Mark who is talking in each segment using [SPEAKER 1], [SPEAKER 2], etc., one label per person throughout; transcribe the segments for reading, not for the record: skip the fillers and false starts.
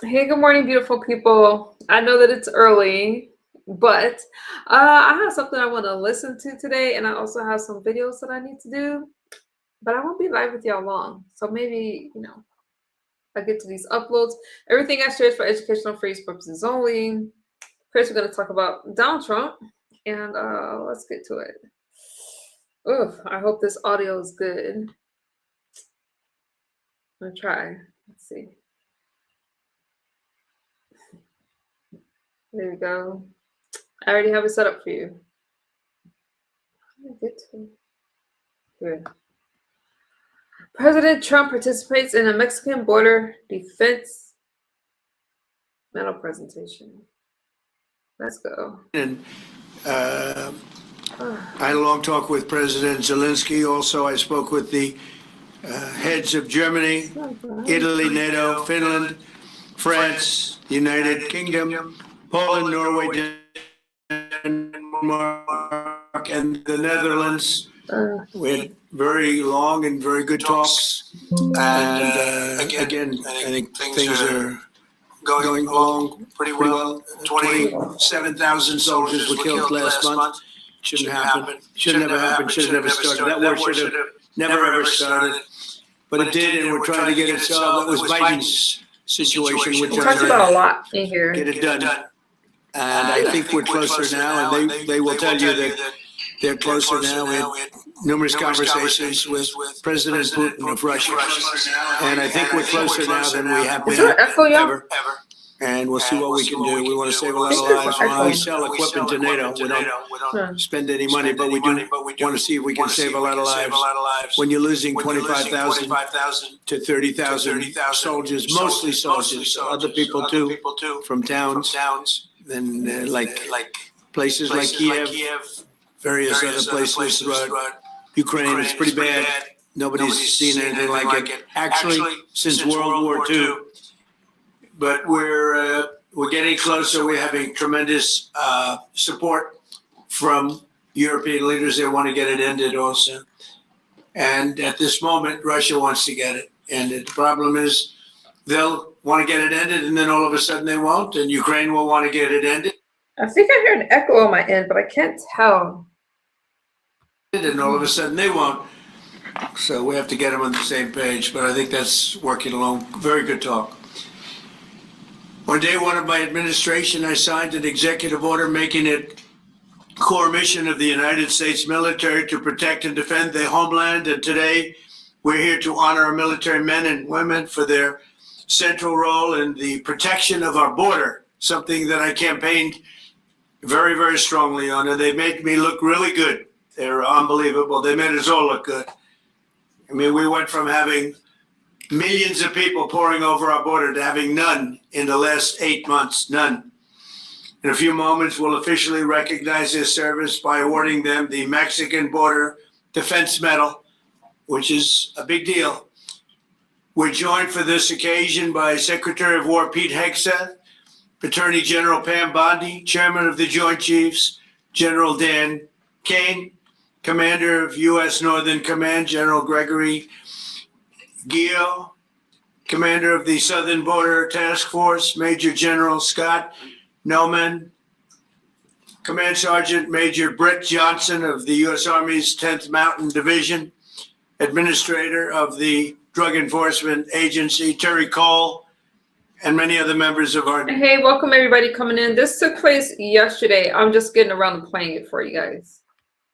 [SPEAKER 1] Hey, good morning, beautiful people. I know that it's early, but I have something I want to listen to today, and I also have some videos that I need to do. But I won't be live with y'all long, so maybe I get to these uploads. Everything I share is for educational free purposes only. First, we're gonna talk about Donald Trump, and let's get to it. Oof, I hope this audio is good. I'm gonna try. Let's see. There we go. I already have it set up for you. How do I get to here? President Trump participates in a Mexican border defense medal presentation. Let's go.
[SPEAKER 2] And I had a long talk with President Zelensky. Also, I spoke with the heads of Germany, Italy, NATO, Finland, France, the United Kingdom, Poland, Norway, Denmark, and the Netherlands. We had very long and very good talks. And again, I think things are going along pretty well. 27,000 soldiers were killed last month. Shouldn't happen. Should never happen. Should have never started. That war should have never ever started. But it did, and we're trying to get it solved. That was Biden's situation.
[SPEAKER 1] We talked about a lot in here.
[SPEAKER 2] Get it done. And I think we're closer now, and they will tell you that they're closer now. We had numerous conversations with President Putin of Russia. And I think we're closer now than we have been ever. And we'll see what we can do. We want to save a lot of lives. We sell equipment to NATO. We don't spend any money, but we do want to see if we can save a lot of lives. When you're losing 25,000 to 30,000 soldiers, mostly soldiers, other people too, from towns, and like places like Kiev, various other places throughout Ukraine. It's pretty bad. Nobody's seen anything like it. Actually, since World War II. But we're getting closer. We're having tremendous support from European leaders. They want to get it ended also. And at this moment, Russia wants to get it ended. The problem is they'll want to get it ended, and then all of a sudden they won't, and Ukraine will want to get it ended.
[SPEAKER 1] I think I hear an echo on my end, but I can't tell.
[SPEAKER 2] And all of a sudden they won't. So we have to get them on the same page. But I think that's working along. Very good talk. On day one of my administration, I signed an executive order making it core mission of the United States military to protect and defend the homeland. And today, we're here to honor our military men and women for their central role in the protection of our border, something that I campaigned very, very strongly on. And they made me look really good. They're unbelievable. They made us all look good. I mean, we went from having millions of people pouring over our border to having none in the last 8 months, none. In a few moments, we'll officially recognize their service by awarding them the Mexican Border Defense Medal, which is a big deal. We're joined for this occasion by Secretary of War Pete Hegseth, Attorney General Pam Bondi, Chairman of the Joint Chiefs, General Dan Kane, Commander of U.S. Northern Command, General Gregory Gio, Commander of the Southern Border Task Force, Major General Scott Noman, Command Sergeant Major Brett Johnson of the U.S. Army's 10th Mountain Division, Administrator of the Drug Enforcement Agency, Terry Cole, and many other members of our...
[SPEAKER 1] Hey, welcome everybody coming in. This took place yesterday. I'm just getting around to playing it for you guys.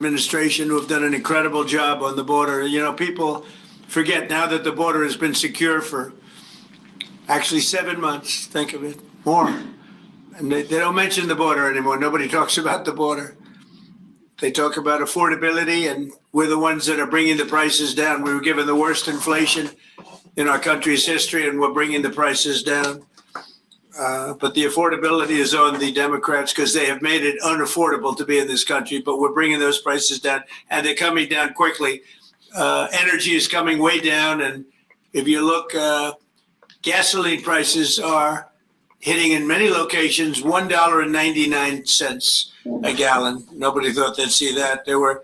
[SPEAKER 2] Administration who have done an incredible job on the border. You know, people forget now that the border has been secure for actually 7 months. Think of it, more. And they don't mention the border anymore. Nobody talks about the border. They talk about affordability, and we're the ones that are bringing the prices down. We were given the worst inflation in our country's history, and we're bringing the prices down. But the affordability is on the Democrats because they have made it unaffordable to be in this country. But we're bringing those prices down, and they're coming down quickly. Energy is coming way down, and if you look, gasoline prices are hitting in many locations $1.99 a gallon. Nobody thought they'd see that. There were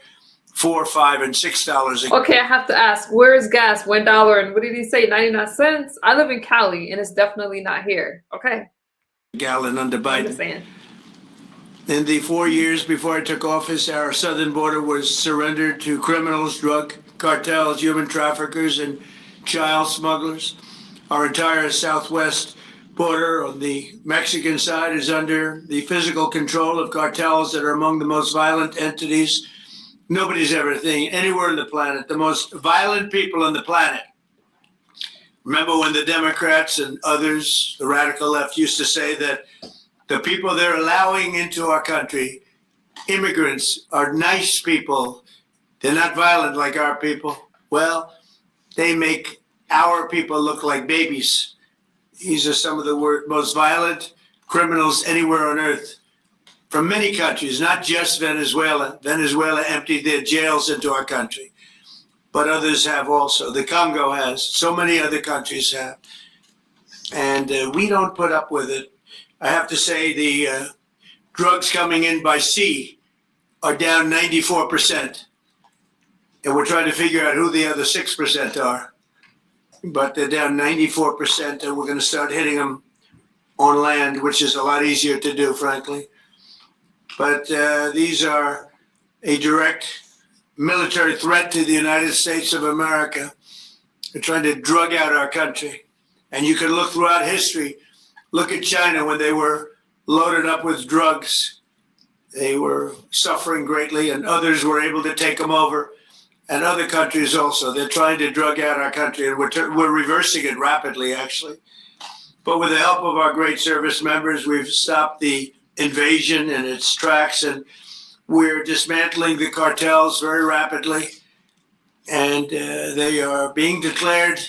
[SPEAKER 2] $4, $5, and $6
[SPEAKER 1] Okay, I have to ask, where is gas? $1 and what did he say? 99 cents? I live in Cali and it's definitely not here. Okay.
[SPEAKER 2] gallon under
[SPEAKER 1] I'm
[SPEAKER 2] Biden.
[SPEAKER 1] just saying.
[SPEAKER 2] In the 4 years before I took office, our southern border was surrendered to criminals, drug cartels, human traffickers, and child smugglers. Our entire southwest border on the Mexican side is under the physical control of cartels that are among the most violent entities nobody's ever seen anywhere on the planet, the most violent people on the planet. Remember when the Democrats and others, the radical left, used to say that the people they're allowing into our country, immigrants, are nice people. They're not violent like our people. Well, they make our people look like babies. These are some of the most violent criminals anywhere on earth from many countries, not just Venezuela. Venezuela emptied their jails into our country, but others have also. The Congo has. So many other countries have. And we don't put up with it. I have to say the drugs coming in by sea are down 94%. And we're trying to figure out who the other 6% are. But they're down 94%, and we're going to start hitting them on land, which is a lot easier to do, frankly. But these are a direct military threat to the United States of America. They're trying to drug out our country. And you can look throughout history. Look at China when they were loaded up with drugs. They were suffering greatly, and others were able to take them over. And other countries also. They're trying to drug out our country, and we're reversing it rapidly, actually. But with the help of our great service members, we've stopped the invasion in its tracks, and we're dismantling the cartels very rapidly. And they are being declared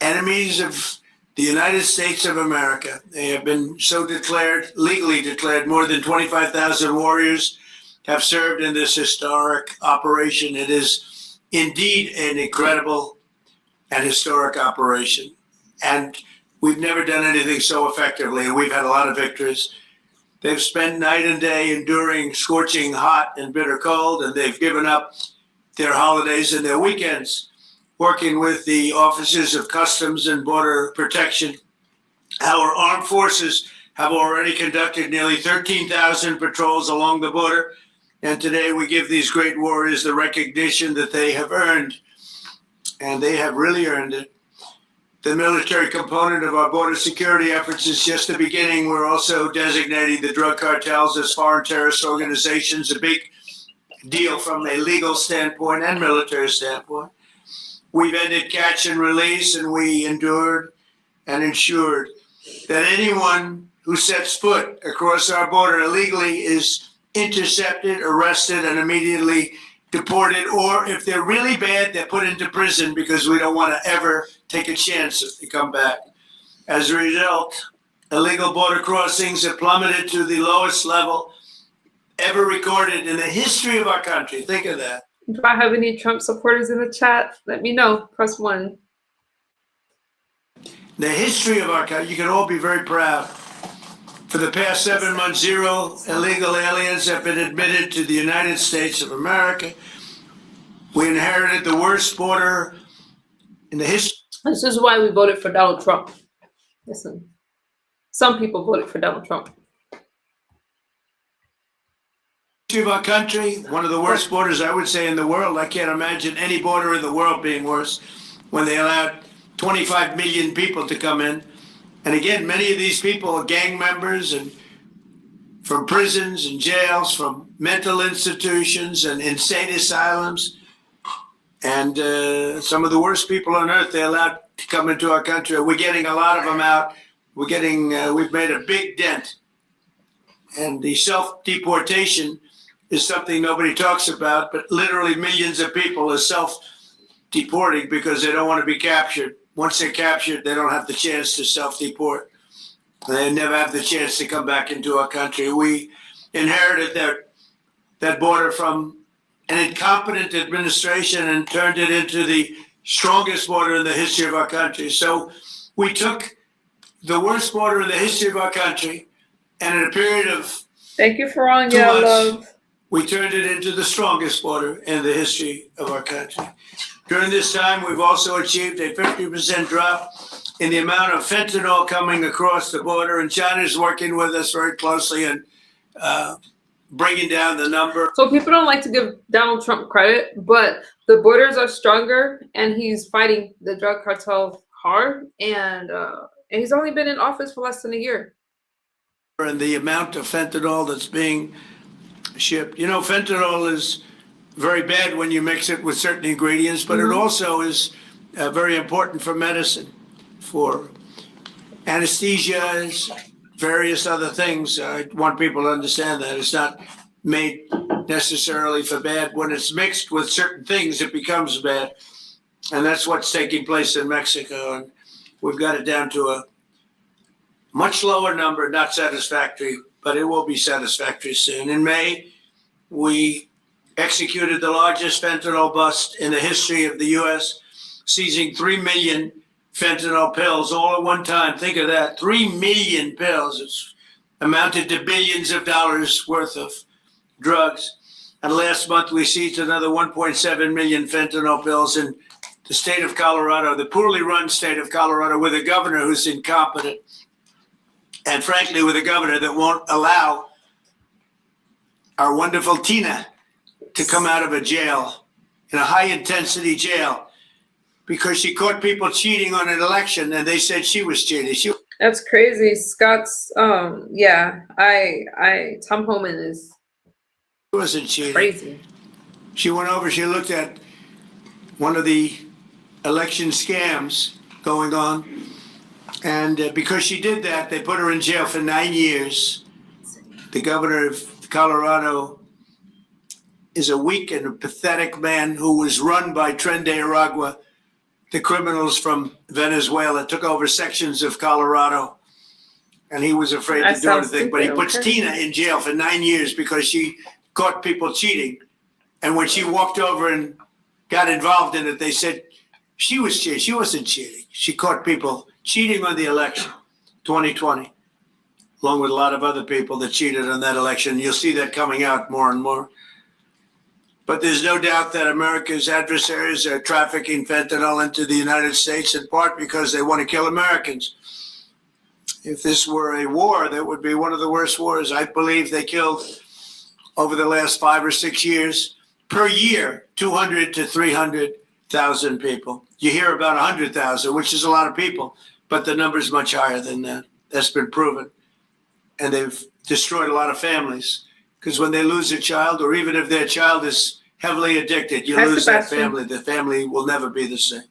[SPEAKER 2] enemies of the United States of America. They have been so declared, legally declared. More than 25,000 warriors have served in this historic operation. It is indeed an incredible and historic operation. And we've never done anything so effectively, and we've had a lot of victories. They've spent night and day enduring scorching hot and bitter cold, and they've given up their holidays and their weekends working with the officers of Customs and Border Protection. Our armed forces have already conducted nearly 13,000 patrols along the border, and today we give these great warriors the recognition that they have earned, and they have really earned it. The military component of our border security efforts is just the beginning. We're also designating the drug cartels as foreign terrorist organizations, a big deal from a legal standpoint and military standpoint. We've ended catch and release, and we endured and ensured that anyone who sets foot across our border illegally is intercepted, arrested, and immediately deported, or if they're really bad, they're put into prison because we don't want to ever take a chance to come back. As a result, illegal border crossings have plummeted to the lowest level ever recorded in the history of our country. Think of that.
[SPEAKER 1] Do I have any Trump supporters in the chat? Let me know. Press 1.
[SPEAKER 2] The history of our country, you can all be very proud. For the past 7 months, 0 illegal aliens have been admitted to the United States of America. We inherited the worst border in the history.
[SPEAKER 1] This is why we voted for Donald Trump. Listen, some people voted for Donald Trump.
[SPEAKER 2] Of our country, one of the worst borders, I would say, in the world. I can't imagine any border in the world being worse when they allowed 25 million people to come in. And again, many of these people are gang members and from prisons and jails, from mental institutions and insane asylums. And some of the worst people on earth, they allowed to come into our country. We're getting a lot of them out. We've made a big dent. And the self-deportation is something nobody talks about, but literally millions of people are self-deporting because they don't want to be captured. Once they're captured, they don't have the chance to self-deport. They never have the chance to come back into our country. We inherited that border from an incompetent administration and turned it into the strongest border in the history of our country. So we took the worst border in the history of our country, and in a period of
[SPEAKER 1] Thank you for all
[SPEAKER 2] 2
[SPEAKER 1] your
[SPEAKER 2] months,
[SPEAKER 1] love.
[SPEAKER 2] we turned it into the strongest border in the history of our country. During this time, we've also achieved a 50% drop in the amount of fentanyl coming across the border, and China's working with us very closely and bringing down the number.
[SPEAKER 1] So people don't like to give Donald Trump credit, but the borders are stronger, and he's fighting the drug cartel hard, and he's only been in office for less than a year.
[SPEAKER 2] And the amount of fentanyl that's being shipped. You know, fentanyl is very bad when you mix it with certain ingredients, but it also is very important for medicine, for anesthesias, various other things. I want people to understand that it's not made necessarily for bad. When it's mixed with certain things, it becomes bad. And that's what's taking place in Mexico. And we've got it down to a much lower number, not satisfactory, but it will be satisfactory soon. In May, we executed the largest fentanyl bust in the history of the U.S., seizing 3 million fentanyl pills all at one time. Think of that, 3 million pills. It's amounted to billions of dollars worth of drugs. And last month, we seized another 1.7 million fentanyl pills in the state of Colorado, the poorly run state of Colorado, with a governor who's incompetent. And frankly, with a governor that won't allow our wonderful Tina to come out of a jail, in a high-intensity jail, because she caught people cheating on an election, and they said she was cheating.
[SPEAKER 1] That's crazy. Scott's, Tom Homan is
[SPEAKER 2] Wasn't cheating.
[SPEAKER 1] crazy.
[SPEAKER 2] She went over, she looked at one of the election scams going on, and because she did that, they put her in jail for 9 years. The governor of Colorado is a weak and a pathetic man who was run by Tren de Aragua, the criminals from Venezuela, took over sections of Colorado, and he was afraid to do anything. But he puts Tina in jail for 9 years because she caught people cheating. And when she walked over and got involved in it, they said she was cheating. She wasn't cheating. She caught people cheating on the election, 2020, along with a lot of other people that cheated on that election. You'll see that coming out more and more. But there's no doubt that America's adversaries are trafficking fentanyl into the United States, in part because they want to kill Americans. If this were a war, that would be one of the worst wars. I believe they killed, over the last 5 or 6 years, per year, 200 to 300,000 people. You hear about 100,000, which is a lot of people, but the number is much higher than that. That's been proven. And they've destroyed a lot of families, because when they lose a child, or even if their child is heavily addicted, you lose that family. The family will never be the same.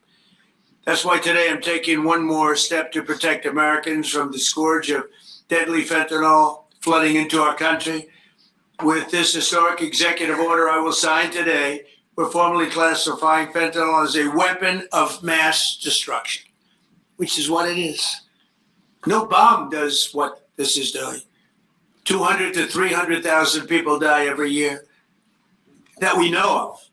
[SPEAKER 2] That's why today I'm taking one more step to protect Americans from the scourge of deadly fentanyl flooding into our country. With this historic executive order I will sign today, we're formally classifying fentanyl as a weapon of mass destruction, which is what it is. No bomb does what this is doing. 200 to 300,000 people die every year that we know of.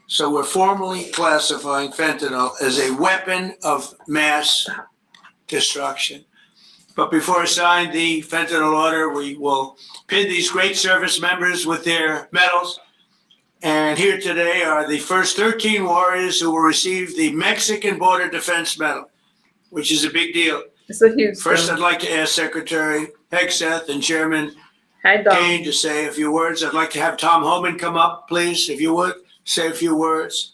[SPEAKER 2] So we're formally classifying fentanyl as a weapon of mass destruction. But before I sign the fentanyl order, we will pin these great service members with their medals. And here today are the first 13 warriors who will receive the Mexican Border Defense Medal, which is a big deal.
[SPEAKER 1] It's a huge
[SPEAKER 2] First,
[SPEAKER 1] deal.
[SPEAKER 2] I'd like to ask Secretary Hegseth and Chairman Kane to say a few words. I'd like to have Tom Homan come up, please, if you would, say a few words.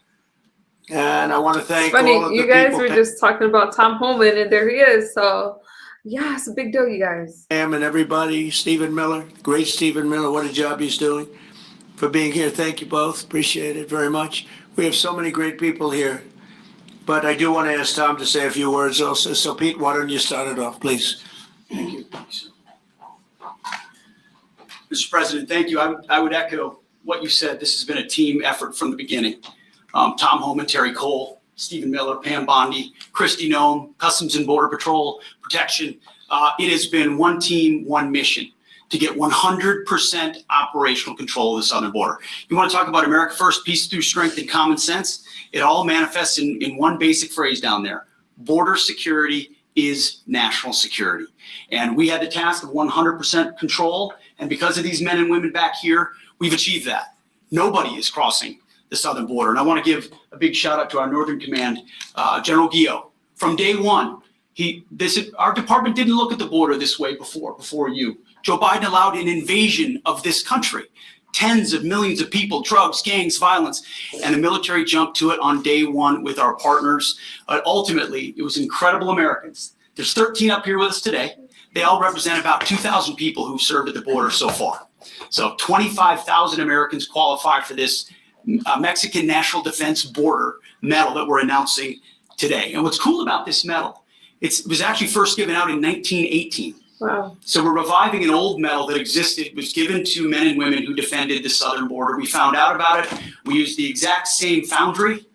[SPEAKER 2] And I want to thank all of the people.
[SPEAKER 1] You guys were just talking about Tom Homan, and there he is. So, yeah, it's a big deal, you guys.
[SPEAKER 2] And everybody, Stephen Miller, great Stephen Miller, what a job he's doing for being here. Thank you both. Appreciate it very much. We have so many great people here. But I do want to ask Tom to say a few words also. So, Pete, why don't you start it off, please?
[SPEAKER 3] Thank you. Mr. President, thank you. I would echo what you said. This has been a team effort from the beginning. Tom Homan, Terry Cole, Stephen Miller, Pam Bondi, Christy Nome, Customs and Border Patrol, Protection. It has been one team, one mission to get 100% operational control of the southern border. You want to talk about America First, peace through strength and common sense? It all manifests in one basic phrase down there: border security is national security. And we had the task of 100% control. And because of these men and women back here, we've achieved that. Nobody is crossing the southern border. And I want to give a big shout out to our Northern Command, General Guillot. From day one, our department didn't look at the border this way before you. Joe Biden allowed an invasion of this country. Tens of millions of people, drugs, gangs, violence, and the military jumped to it on day one with our partners. Ultimately, it was incredible Americans. There's 13 up here with us today. They all represent about 2,000 people who've served at the border so far. So 25,000 Americans qualify for this Mexican National Defense Border medal that we're announcing today. And what's cool about this medal, it was actually first given out in 1918.
[SPEAKER 1] Wow.
[SPEAKER 3] So we're reviving an old medal that existed. It was given to men and women who defended the southern border. We found out about it. We used the exact same foundry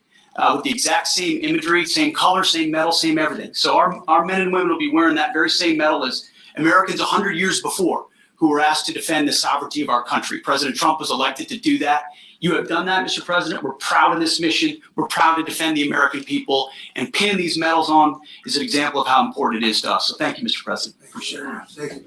[SPEAKER 3] with the exact same imagery, same color, same medal, same everything. So our men and women will be wearing that very same medal as Americans 100 years before who were asked to defend the sovereignty of our country. President Trump was elected to do that. You have done that, Mr. President. We're proud of this mission. We're proud to defend the American people, and pinning these medals on is an example of how important it is to us. So thank you, Mr. President. Appreciate it.
[SPEAKER 2] Thank you.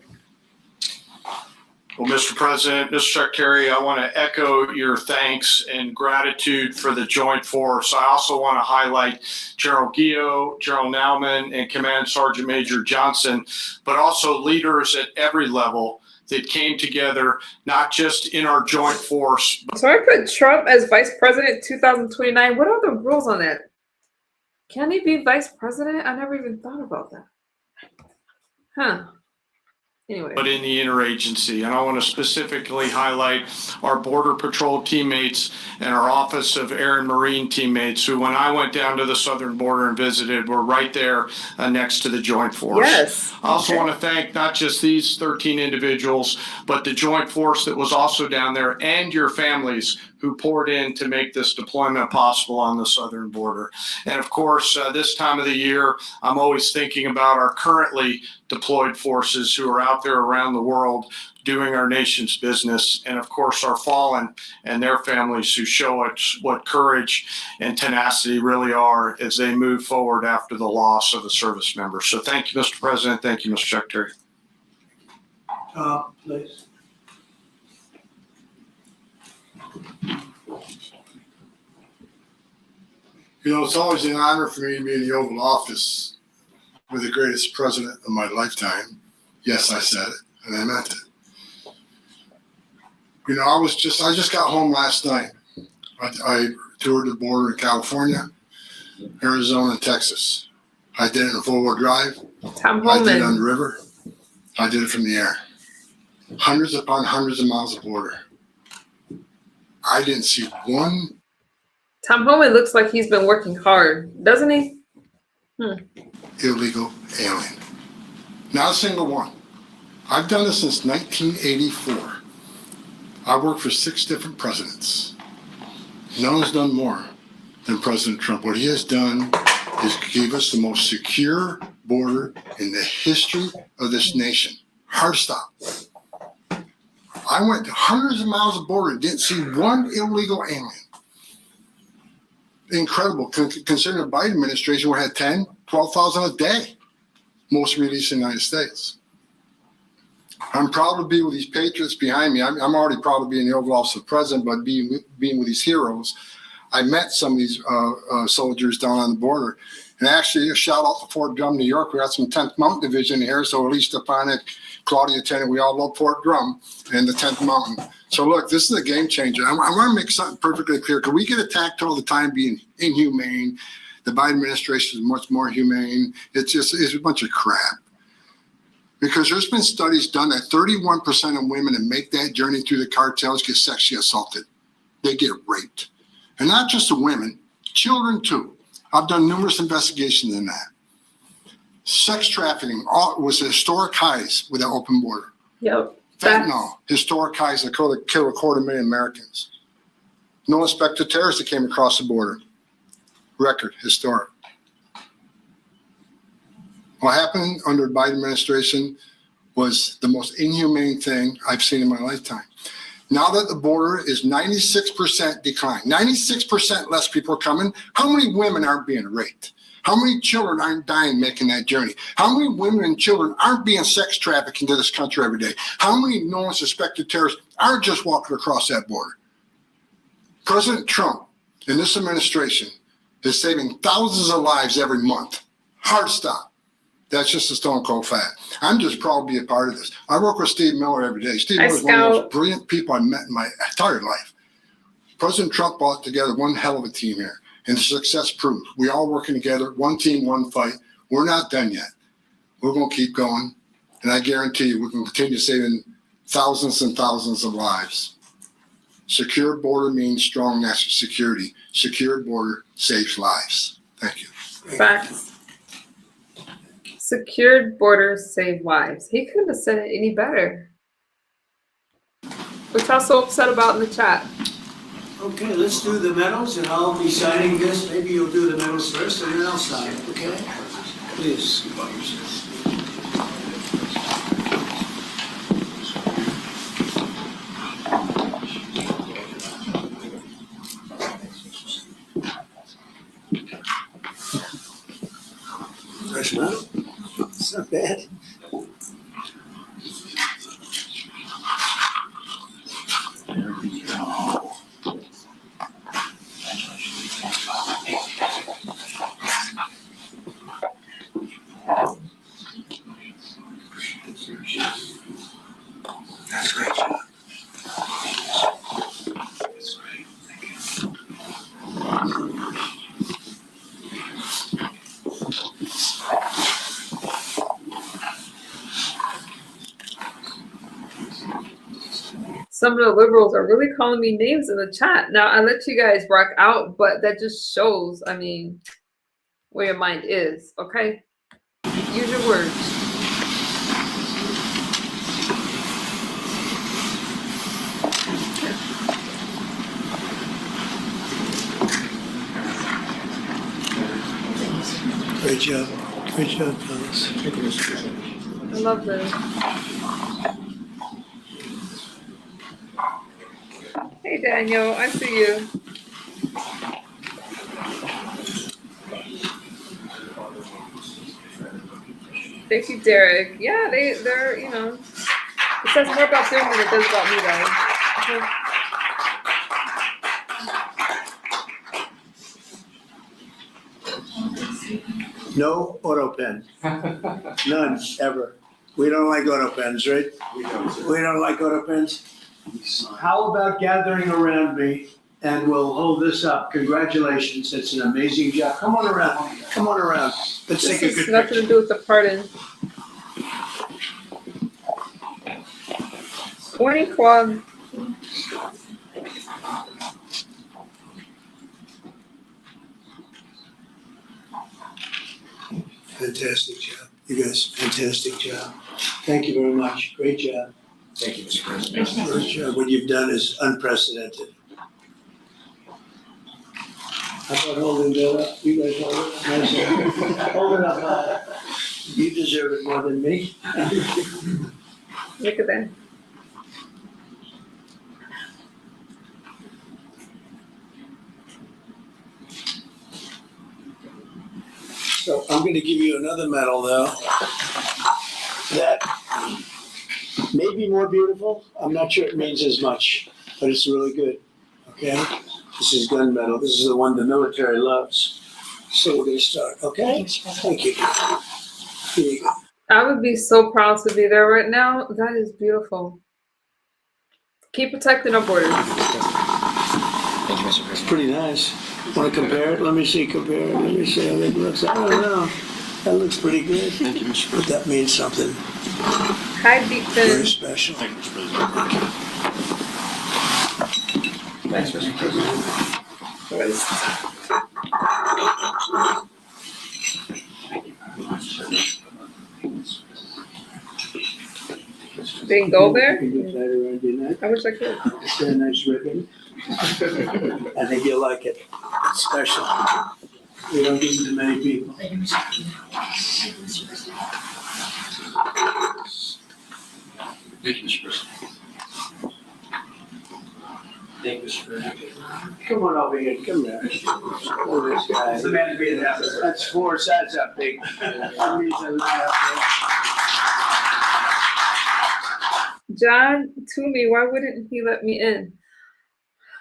[SPEAKER 4] Well, Mr. President, Mr. Secretary, I want to echo your thanks and gratitude for the Joint Force. I also want to highlight General Guillot, General Nauman, and Command Sergeant Major Johnson, but also leaders at every level that came together, not just in our joint force.
[SPEAKER 1] So I put Trump as vice president 2029. What are the rules on that? Can he be vice president? I never even thought about that. Huh. Anyway.
[SPEAKER 4] But in the interagency. And I want to specifically highlight our Border Patrol teammates and our Office of Air and Marine teammates who, when I went down to the southern border and visited, were right there next to the Joint Force.
[SPEAKER 1] Yes.
[SPEAKER 4] I also want to thank not just these 13 individuals, but the Joint Force that was also down there and your families who poured in to make this deployment possible on the southern border. And of course, this time of the year, I'm always thinking about our currently deployed forces who are out there around the world doing our nation's business. And of course, our fallen and their families who show us what courage and tenacity really are as they move forward after the loss of a service member. So thank you, Mr. President. Thank you, Mr. Secretary.
[SPEAKER 2] Please.
[SPEAKER 5] You know, it's always an honor for me to be in the Oval Office with the greatest president of my lifetime. Yes, I said it, and I meant it. You know, I just got home last night. I toured the border in California, Arizona, and Texas. I did it in four-wheel drive.
[SPEAKER 1] Tom
[SPEAKER 5] I did it on
[SPEAKER 1] Homan.
[SPEAKER 5] the river. I did it from the air. Hundreds upon hundreds of miles of border. I didn't see one
[SPEAKER 1] Tom Homan looks like he's been working hard, doesn't he?
[SPEAKER 5] illegal alien. Not a single one. I've done this since 1984. I worked for 6 different presidents. No one's done more than President Trump. What he has done is give us the most secure border in the history of this nation. Hard stop. I went to hundreds of miles of border, didn't see one illegal alien. Incredible, considering the Biden administration, we had 10, 12,000 a day, most released in the United States. I'm proud to be with these patriots behind me. I'm already proud to be in the Oval Office of the President, but being with these heroes, I met some of these soldiers down on the border. And actually, a shout out to Fort Drum, New York. We got some 10th Mountain Division here, so at least upon it, Claudia Tennant, we all love Fort Drum and the 10th Mountain. So look, this is a game changer. I want to make something perfectly clear, because we get attacked all the time being inhumane. The Biden administration is much more humane. It's a bunch of crap. Because there's been studies done that 31% of women that make that journey through the cartels get sexually assaulted. They get raped. And not just the women, children too. I've done numerous investigations in that. Sex trafficking was historic highs with that open border.
[SPEAKER 1] Yep.
[SPEAKER 5] Fentanyl, historic highs that kill 250,000 Americans. No inspector terrorists that came across the border. Record, historic. What happened under the Biden administration was the most inhumane thing I've seen in my lifetime. Now that the border is 96% decline, 96% less people are coming, how many women aren't being raped? How many children aren't dying making that journey? How many women and children aren't being sex trafficked into this country every day? How many known suspected terrorists aren't just walking across that border? President Trump and this administration is saving thousands of lives every month. Hard stop. That's just a stone cold fact. I'm just proud to be a part of this. I work with Steve Miller every day. Steve
[SPEAKER 1] Hi,
[SPEAKER 5] Miller is one of the
[SPEAKER 1] Scout.
[SPEAKER 5] most brilliant people I've met in my entire life. President Trump brought together one hell of a team here, and the success proved. We all working together, one team, one fight. We're not done yet. We're going to keep going, and I guarantee you we can continue saving thousands and thousands of lives. Secure border means strong national security. Secure border saves lives. Thank you.
[SPEAKER 1] Facts. Secured borders save lives. He couldn't have said it any better. What y'all so upset about in the chat?
[SPEAKER 2] Okay, let's do the medals, and I'll be signing this. Maybe you'll do the medals first, and then I'll sign it, okay? Please. Nice medal. It's not bad. That's great job. That's great. Thank you.
[SPEAKER 1] Some of the liberals are really calling me names in the chat. Now, I let you guys rock out, but that just shows, I mean, where your mind is, okay? Use your words.
[SPEAKER 2] Great job. Great job, Thomas.
[SPEAKER 1] I love this. Hey, Daniel, I see you. Thank you, Derek. Yeah, they're, you know, it says more about them than it does about me, though. Okay.
[SPEAKER 6] No auto pen. None, ever. We don't like auto pens, right? We don't like auto pens? How about gathering around me and we'll hold this up. Congratulations, it's an amazing job. Come on around, come on around. Let's
[SPEAKER 1] This
[SPEAKER 6] take a
[SPEAKER 1] has
[SPEAKER 6] good
[SPEAKER 1] nothing
[SPEAKER 6] picture.
[SPEAKER 1] to do with the pardon. Morning, Quad.
[SPEAKER 6] Fantastic job. You guys, fantastic job. Thank you very much. Great job.
[SPEAKER 2] Thank you, Mr. President.
[SPEAKER 6] Great job. What you've done is unprecedented. How about holding that up? You guys hold it. Nice. Hold it up high. You deserve it more than me.
[SPEAKER 1] Look at that.
[SPEAKER 6] So I'm gonna give you another medal though. That may be more beautiful. I'm not sure it means as much, but it's really good. Okay? This is gun medal. This is the one the military loves. So we're gonna start, okay? Thank you. Here you go.
[SPEAKER 1] I would be so proud to be there right now. That is beautiful. Keep protecting our borders.
[SPEAKER 2] Thank you, Mr.
[SPEAKER 6] It's
[SPEAKER 2] President.
[SPEAKER 6] pretty nice. Wanna compare it? Let me see, compare it. Let me see how it looks. I don't know. That looks pretty good.
[SPEAKER 2] Thank you, Mr.
[SPEAKER 6] But that means something
[SPEAKER 1] Hi,
[SPEAKER 6] very
[SPEAKER 1] Beekton.
[SPEAKER 6] special.
[SPEAKER 2] Thank you, Mr. President. Thanks, Mr. President.
[SPEAKER 1] Didn't go there?
[SPEAKER 6] You can get that around your neck.
[SPEAKER 1] I wish I could.
[SPEAKER 6] It's a nice ribbon. I think you'll like it. It's special. We don't give them to many people.
[SPEAKER 2] Thank you, Mr. President. Thank you, Mr. President.
[SPEAKER 6] Come on over here, come here. Look at this guy.
[SPEAKER 3] It's the man who made it happen.
[SPEAKER 6] That's 4 sides up, big. That means a lot.
[SPEAKER 1] John Toomey, why wouldn't he let me in?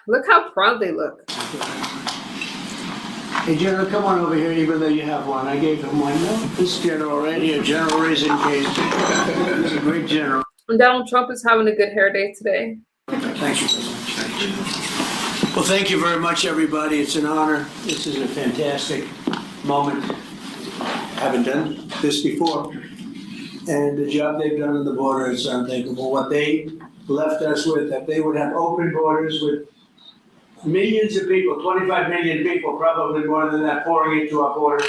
[SPEAKER 1] Look how proud they look.
[SPEAKER 6] Hey, General, come on over here, even though you have one. I gave him one. No, this general right here, General Raisin Case. He's a great general.
[SPEAKER 1] And Donald Trump is having a good hair day today.
[SPEAKER 6] Thank you very much. Thank you. Well, thank you very much, everybody. It's an honor. This is a fantastic moment. Haven't done this before. And the job they've done on the border is unthinkable. What they left us with, that they would have open borders with millions of people, 25 million people, probably more than that, pouring into our border,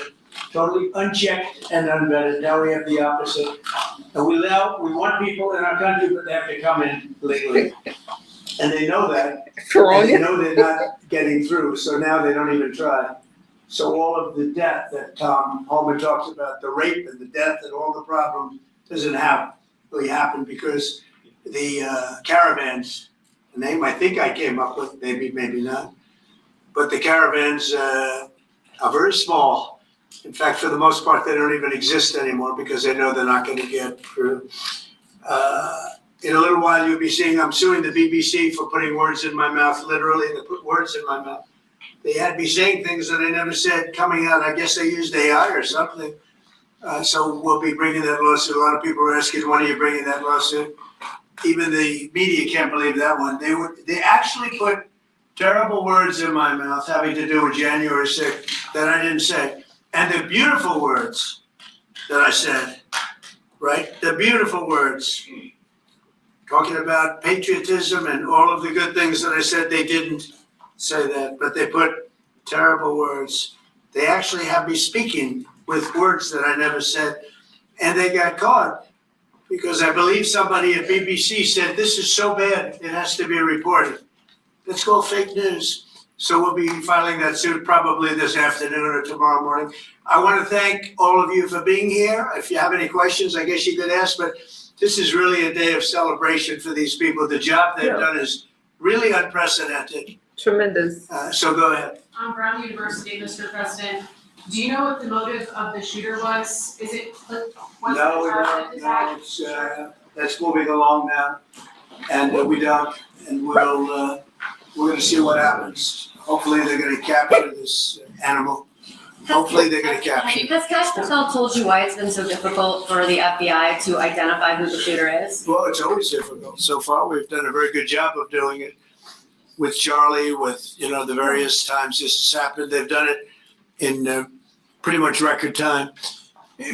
[SPEAKER 6] totally unchecked and unvetted. Now we have the opposite. And we want people in our country, but they have to come in legally. And they know that.
[SPEAKER 1] For all
[SPEAKER 6] And they
[SPEAKER 1] you
[SPEAKER 6] know they're not getting through, so now they don't even try. So all of the death that Tom Homan talks about, the rape and the death and all the problems, doesn't really happen because the caravans, the name I think I came up with, maybe not, but the caravans are very small. In fact, for the most part, they don't even exist anymore because they know they're not going to get through. In a little while, you'll be seeing I'm suing the BBC for putting words in my mouth, literally, they put words in my mouth. They had me saying things that I never said coming out. I guess they used AI or something. So we'll be bringing that lawsuit. A lot of people are asking, when are you bringing that lawsuit? Even the media can't believe that one. They actually put terrible words in my mouth having to do with January 6th that I didn't say. And the beautiful words that I said, right? The beautiful words. Talking about patriotism and all of the good things that I said, they didn't say that, but they put terrible words. They actually have me speaking with words that I never said, and they got caught because I believe somebody at BBC said, this is so bad, it has to be reported. It's called fake news. So we'll be filing that suit probably this afternoon or tomorrow morning. I want to thank all of you for being here. If you have any questions, I guess you could ask, but this is really a day of celebration for these people. The job they've done is really unprecedented.
[SPEAKER 1] tremendous.
[SPEAKER 6] So go ahead.
[SPEAKER 7] Brown University, Mr. President. Do you know what the motive of the shooter was? Is it was
[SPEAKER 6] No,
[SPEAKER 7] it
[SPEAKER 6] we
[SPEAKER 7] a
[SPEAKER 6] don't.
[SPEAKER 7] targeted
[SPEAKER 6] No,
[SPEAKER 7] attack?
[SPEAKER 6] it's, that's moving along now. And we don't, and we're gonna see what happens. Hopefully they're gonna capture this animal. Hopefully they're gonna capture it.
[SPEAKER 8] Has Kash Patel told you why it's been so difficult for the FBI to identify who the shooter is?
[SPEAKER 6] Well, it's always difficult. So far, we've done a very good job of doing it with Charlie, with, the various times this has happened. They've done it in pretty much record time.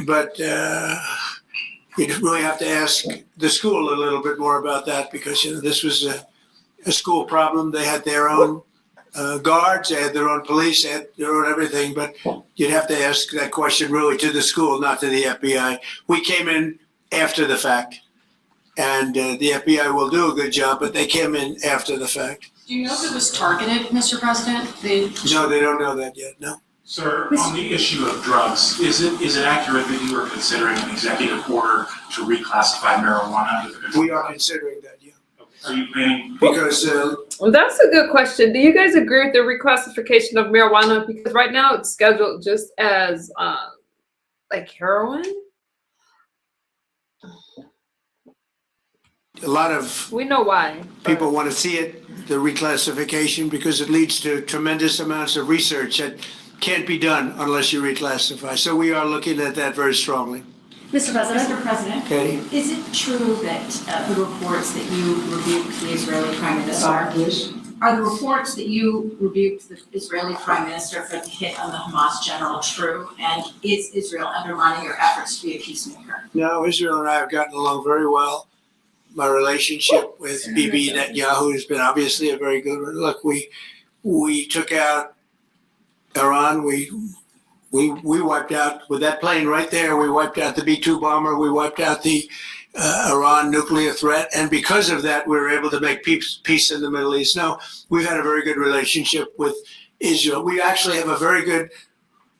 [SPEAKER 6] But you really have to ask the school a little bit more about that because, this was a school problem. They had their own guards, they had their own police, they had their own everything. But you'd have to ask that question really to the school, not to the FBI. We came in after the fact. And the FBI will do a good job, but they came in after the fact.
[SPEAKER 7] Do you know if it was targeted, Mr. President?
[SPEAKER 6] No, they don't know that yet, no.
[SPEAKER 9] Sir, on the issue of drugs, is it accurate that you are considering an executive order to reclassify marijuana under the control?
[SPEAKER 6] We are considering that, yeah.
[SPEAKER 9] Are you planning?
[SPEAKER 6] Because
[SPEAKER 1] Well, that's a good question. Do you guys agree with the reclassification of marijuana? Because right now it's scheduled just as like heroin.
[SPEAKER 6] a lot of
[SPEAKER 1] We know why.
[SPEAKER 6] people want to see it, the reclassification, because it leads to tremendous amounts of research that can't be done unless you reclassify. So we are looking at that very strongly.
[SPEAKER 8] Mr. President?
[SPEAKER 10] Mr. President,
[SPEAKER 6] Katie?
[SPEAKER 10] is it true that the reports that you rebuked the Israeli Prime Minister, are the reports that you rebuked the Israeli Prime Minister for the hit on the Hamas general true? And is Israel undermining your efforts to be a peacemaker?
[SPEAKER 6] No, Israel and I have gotten along very well. My relationship with Bibi Netanyahu has been obviously a very good one. Look, we took out Iran. We wiped out, with that plane right there, we wiped out the B-2 bomber. We wiped out the Iran nuclear threat. And because of that, we were able to make peace in the Middle East. No, we've had a very good relationship with Israel. We actually have a very good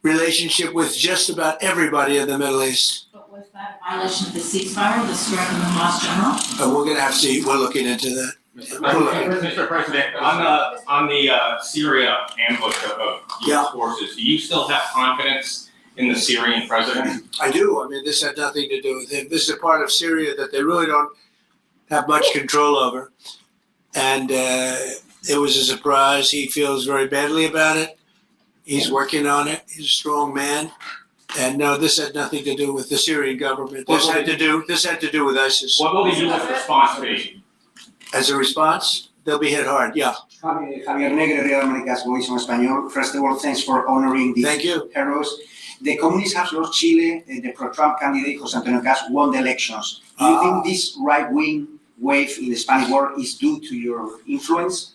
[SPEAKER 6] relationship with just about everybody in the Middle East.
[SPEAKER 10] But was that a violation of the ceasefire, the strike on the Hamas general?
[SPEAKER 6] We're going to have to see. We're looking into that.
[SPEAKER 11] Mr. President, on the Syria ambush of
[SPEAKER 2] Yeah.
[SPEAKER 11] US forces, do you still have confidence in the Syrian president?
[SPEAKER 2] I do. I mean, this had nothing to do with him. This is a part of Syria that they really don't have much control over. And it was a surprise. He feels very badly about it. He's working on it. He's a strong man. And no, this had nothing to do with the Syrian government. This had to do with ISIS.
[SPEAKER 11] What will the US response be?
[SPEAKER 2] As a response, they'll be hit hard. Yeah.
[SPEAKER 12] Javier Negre, Real Américas Voice en Español. First of all, thanks for honoring the
[SPEAKER 2] Thank you.
[SPEAKER 12] heroes. The communists have lost Chile. The pro-Trump candidate, José Antonio Cast, won the elections. Do you think this right-wing wave in the Spanish war is due to your influence?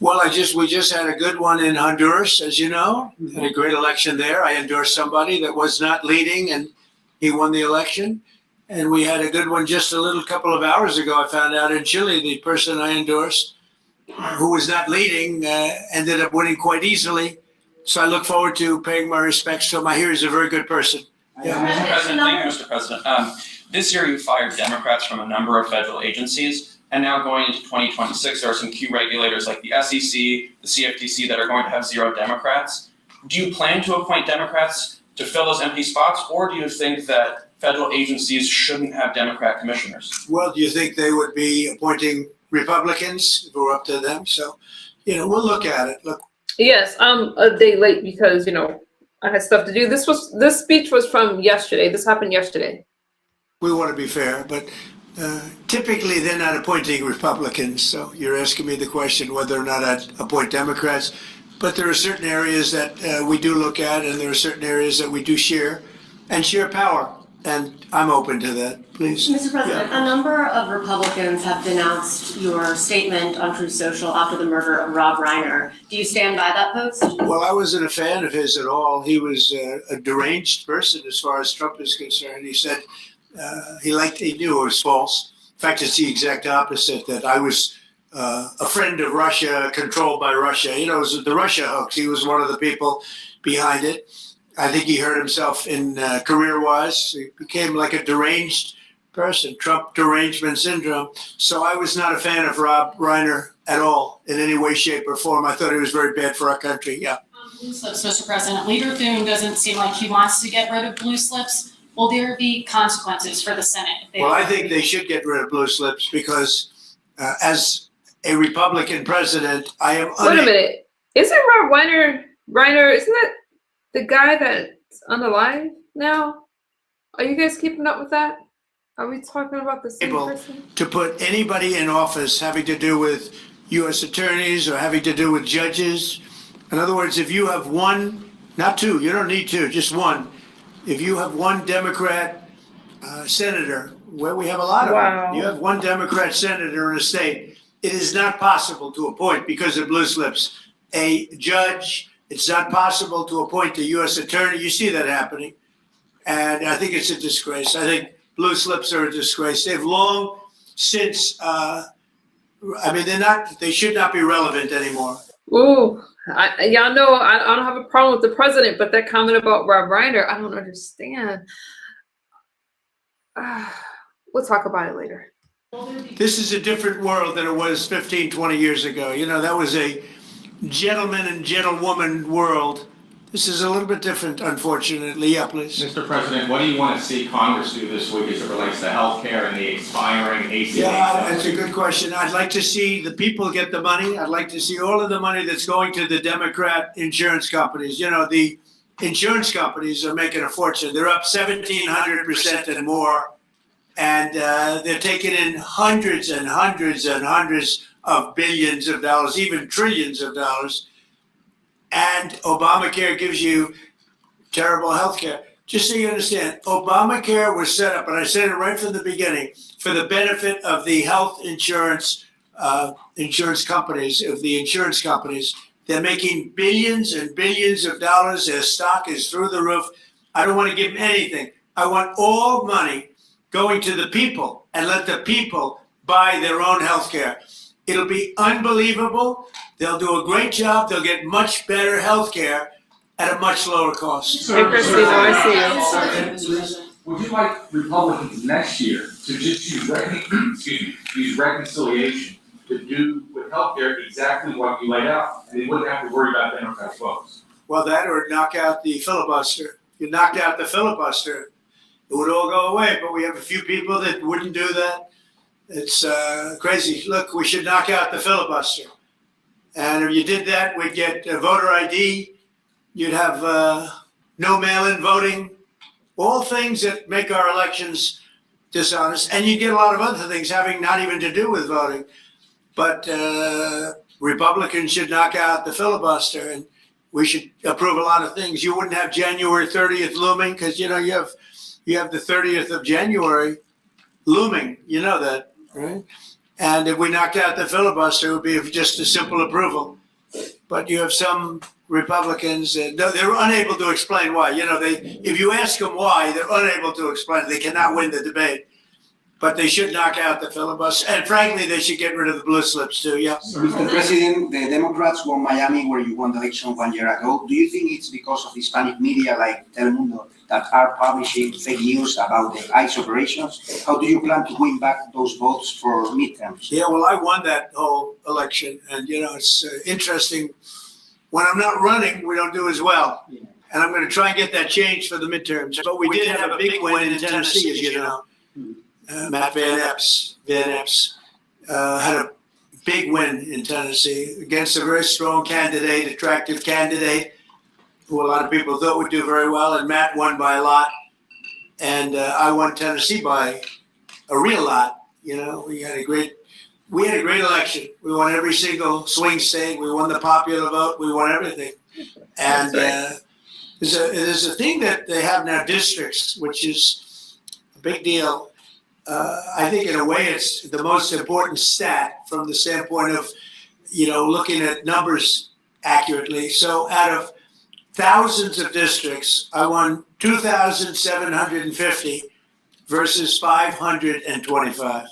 [SPEAKER 2] Well, we just had a good one in Honduras, as you know. Had a great election there. I endorsed somebody that was not leading, and he won the election. And we had a good one just a little couple of hours ago. I found out in Chile, the person I endorsed, who was not leading, ended up winning quite easily. So I look forward to paying my respects to him. I hear he's a very good person. Yeah.
[SPEAKER 13] Mr. President, thank you, Mr. President. This year you fired Democrats from a number of federal agencies, and now going into 2026, there are some key regulators like the SEC, the CFTC that are going to have 0 Democrats. Do you plan to appoint Democrats to fill those empty spots, or do you think that federal agencies shouldn't have Democrat commissioners?
[SPEAKER 2] Well, do you think they would be appointing Republicans if it were up to them? So, we'll look at it. Look.
[SPEAKER 1] Yes, I'm a day late because, I had stuff to do. This speech was from yesterday. This happened yesterday.
[SPEAKER 2] We want to be fair, but typically they're not appointing Republicans. So you're asking me the question whether or not I'd appoint Democrats. But there are certain areas that we do look at, and there are certain areas that we do share power. And I'm open to that, please.
[SPEAKER 8] Mr. President, a number of Republicans have denounced your statement on Truth Social after the murder of Rob Reiner. Do you stand by that post?
[SPEAKER 2] Well, I wasn't a fan of his at all. He was a deranged person as far as Trump is concerned. He said he knew it was false. In fact, it's the exact opposite, that I was a friend of Russia, controlled by Russia. It was the Russia hoax. He was one of the people behind it. I think he hurt himself in career-wise. He became like a deranged person, Trump derangement syndrome. So I was not a fan of Rob Reiner at all in any way, shape, or form. I thought it was very bad for our country. Yeah.
[SPEAKER 7] Blue slips, Mr. President. Leader Thune doesn't seem like he wants to get rid of blue slips. Will there be consequences for the Senate?
[SPEAKER 2] Well, I think they should get rid of blue slips because as a Republican president, I am
[SPEAKER 1] Wait a minute. Isn't Rob Reiner, isn't that the guy that's unalive now? Are you guys keeping up with that? Are we talking about the same person?
[SPEAKER 2] To put anybody in office having to do with U.S. attorneys or having to do with judges. In other words, if you have one, not two, you don't need two, just one. If you have one Democrat senator, where we have a lot of them, you have one Democrat senator in a state, it is not possible to appoint, because of blue slips, a judge. It's not possible to appoint a U.S. attorney. You see that happening. And I think it's a disgrace. I think blue slips are a disgrace. They've long since, they should not be relevant anymore.
[SPEAKER 1] Ooh, y'all know I don't have a problem with the president, but that comment about Rob Reiner, I don't understand. We'll talk about it later.
[SPEAKER 2] This is a different world than it was 15, 20 years ago. That was a gentleman and gentlewoman world. This is a little bit different, unfortunately. Yeah, please.
[SPEAKER 11] Mr. President, what do you want to see Congress do this week as it relates to healthcare and the expiring ACA?
[SPEAKER 2] Yeah, that's a good question. I'd like to see the people get the money. I'd like to see all of the money that's going to the Democrat insurance companies. The insurance companies are making a fortune. They're up 1,700% and more. And they're taking in hundreds and hundreds and hundreds of billions of dollars, even trillions of dollars. And Obamacare gives you terrible health care. Just so you understand, Obamacare was set up, and I said it right from the beginning, for the benefit of the health insurance companies, of the insurance companies. They're making billions and billions of dollars. Their stock is through the roof. I don't want to give them anything. I want all money going to the people and let the people buy their own health care. It'll be unbelievable. They'll do a great job. They'll get much better health care at a much lower cost.
[SPEAKER 1] Hey, Christina, I see you.
[SPEAKER 14] Would you like Republicans next year to just use reconciliation
[SPEAKER 9] to do with healthcare exactly what you laid out, and they wouldn't have to worry about Democrats' votes.
[SPEAKER 2] Well, that or knock out the filibuster. If you knocked out the filibuster, it would all go away, but we have a few people that wouldn't do that. It's crazy. Look, we should knock out the filibuster. And if you did that, we'd get voter ID. You'd have no mail-in voting, all things that make our elections dishonest. And you get a lot of other things having not even to do with voting. But Republicans should knock out the filibuster, and we should approve a lot of things. You wouldn't have January 30th looming because, you have the 30th of January looming. You know that, right? And if we knocked out the filibuster, it would be just a simple approval. But you have some Republicans that they're unable to explain why. If you ask them why, they're unable to explain. They cannot win the debate. But they should knock out the filibuster. And frankly, they should get rid of the blue slips too. Yeah.
[SPEAKER 12] Mr. President, the Democrats won Miami, where you won the election 1 year ago. Do you think it's because of Hispanic media like Telemundo that are publishing fake news about the ICE operations? How do you plan to win back those votes for midterms?
[SPEAKER 2] Yeah, well, I won that whole election. And, it's interesting. When I'm not running, we don't do as well. And I'm going to try and get that changed for the midterms. But we did have a big win in Tennessee, as you know. Matt Van Epps had a big win in Tennessee against a very strong candidate, attractive candidate, who a lot of people thought would do very well. And Matt won by a lot. And I won Tennessee by a real lot. We had a great election. We won every single swing state. We won the popular vote. We won everything. And there's a thing that they have now, districts, which is a big deal. I think in a way it's the most important stat from the standpoint of, looking at numbers accurately. So out of thousands of districts, I won 2,750 versus 525.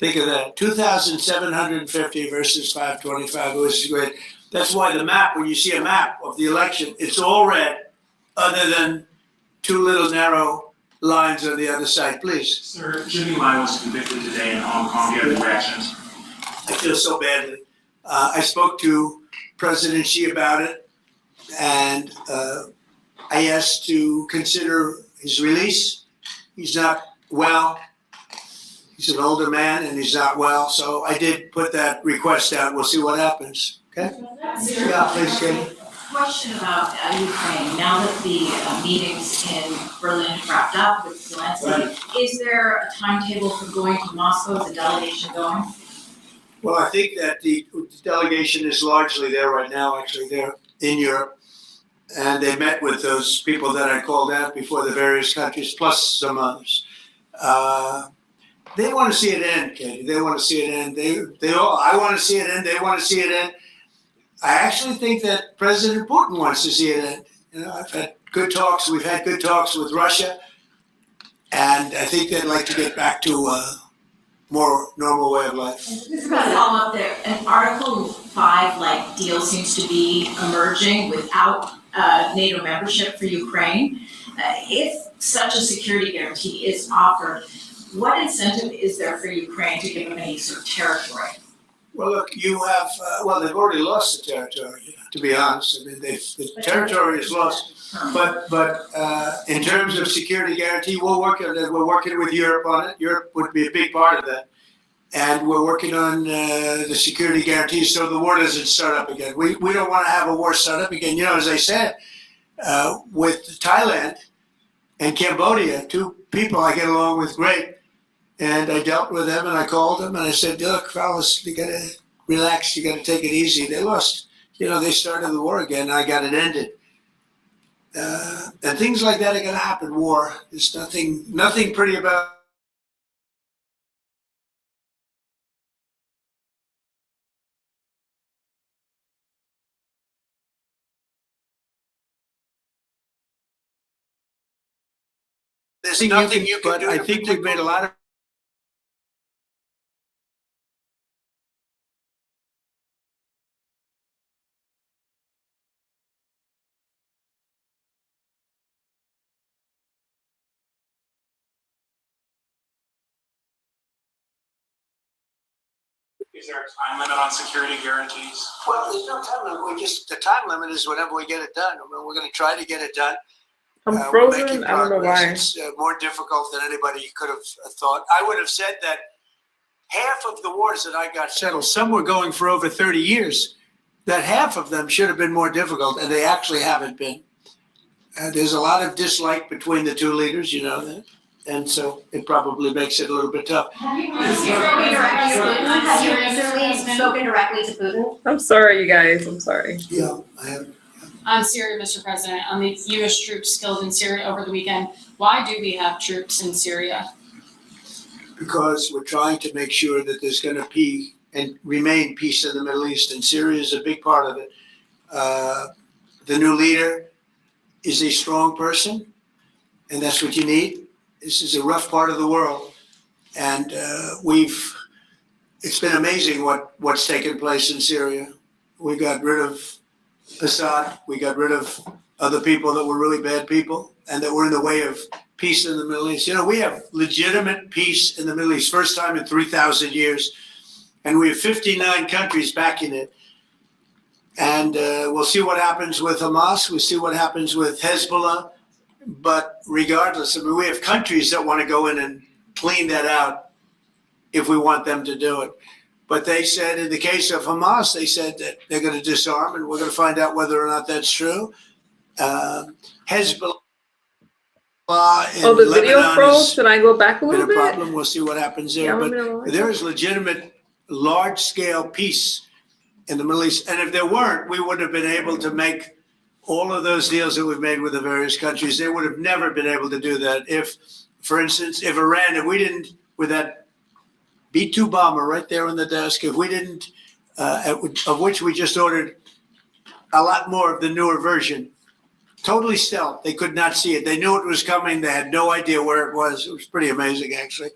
[SPEAKER 2] Think of that, 2,750 versus 525. It was great. That's why the map, when you see a map of the election, it's all red, other than two little narrow lines on the other side, please.
[SPEAKER 9] Sir, Jimmy Lai was convicted today in Hong Kong. Do you have any reactions?
[SPEAKER 2] I feel so badly. I spoke to President Xi about it, and I asked to consider his release. He's not well. He's an older man, and he's not well. So I did put that request out. We'll see what happens. Okay? Yeah, please, Katie.
[SPEAKER 10] Question about Ukraine. Now that the meetings in Berlin have wrapped up with Zelensky, is there a timetable for going to Moscow? Is the delegation going?
[SPEAKER 2] Well, I think that the delegation is largely there right now. Actually, they're in Europe, and they met with those people that I called out before, the various countries, plus some others. They want to see it end, Katie. They want to see it end. I want to see it end. They want to see it end. I actually think that President Putin wants to see it end. I've had good talks. We've had good talks with Russia, and I think they'd like to get back to a more normal way of life.
[SPEAKER 10] Just about to follow up there, an Article 5 deal seems to be emerging without NATO membership for Ukraine. If such a security guarantee is offered, what incentive is there for Ukraine to give them any sort of territory?
[SPEAKER 2] Well, look, you have, they've already lost the territory, to be honest. I mean, the territory is lost. But in terms of security guarantee, we'll work on it. We're working with Europe on it. Europe would be a big part of that. And we're working on the security guarantees so the war doesn't start up again. We don't want to have a war start up again. As I said, with Thailand and Cambodia, two people I get along with great. And I dealt with them, and I called them, and I said, look, fellas, you got to relax. You got to take it easy. They lost. They started the war again, and I got it ended. And things like that are going to happen, war. There's nothing pretty about There's nothing you can do. I think we've made a lot of
[SPEAKER 9] Is there a time limit on security guarantees?
[SPEAKER 2] Well, there's no time limit. The time limit is whenever we get it done. I mean, we're going to try to get it done.
[SPEAKER 1] I'm
[SPEAKER 2] We're making
[SPEAKER 1] frozen. I don't know
[SPEAKER 2] progress.
[SPEAKER 1] why.
[SPEAKER 2] It's more difficult than anybody could have thought. I would have said that half of the wars that I got settled, some were going for over 30 years, that half of them should have been more difficult, and they actually haven't been. There's a lot of dislike between the two leaders, you know that. And so it probably makes it a little bit tough.
[SPEAKER 8] Have you spoken directly to Putin? Have you spoken directly to Putin?
[SPEAKER 1] I'm sorry, you guys. I'm sorry.
[SPEAKER 2] Yeah, I have.
[SPEAKER 7] On Syria, Mr. President, on the U.S. troops killed in Syria over the weekend, why do we have troops in Syria?
[SPEAKER 2] Because we're trying to make sure that there's going to be and remain peace in the Middle East, and Syria is a big part of it. The new leader is a strong person, and that's what you need. This is a rough part of the world, and it's been amazing what's taken place in Syria. We got rid of Assad, we got rid of other people that were really bad people and that were in the way of peace in the Middle East. You know, we have legitimate peace in the Middle East, first time in 3,000 years, and we have 59 countries backing it. And we'll see what happens with Hamas, we'll see what happens with Hezbollah. But regardless, I mean, we have countries that want to go in and clean that out if we want them to do it. But they said, in the case of Hamas, they said that they're going to disarm, and we're going to find out whether or not that's true. Hezbollah in
[SPEAKER 1] Oh, the video
[SPEAKER 2] Lebanon
[SPEAKER 1] froze.
[SPEAKER 2] has
[SPEAKER 1] Should I go back a
[SPEAKER 2] been
[SPEAKER 1] little
[SPEAKER 2] a
[SPEAKER 1] bit?
[SPEAKER 2] problem. We'll see what happens there.
[SPEAKER 1] Yeah,
[SPEAKER 2] But
[SPEAKER 1] let me know.
[SPEAKER 2] there is legitimate, large-scale peace in the Middle East. And if there weren't, we would have been able to make all of those deals that we've made with the various countries. They would have never been able to do that. If, for instance, if we didn't, with that B-2 bomber right there on the desk, if we didn't, of which we just ordered a lot more of the newer version, totally stealth. They could not see it. They knew it was coming. They had no idea where it was. It was pretty amazing, actually.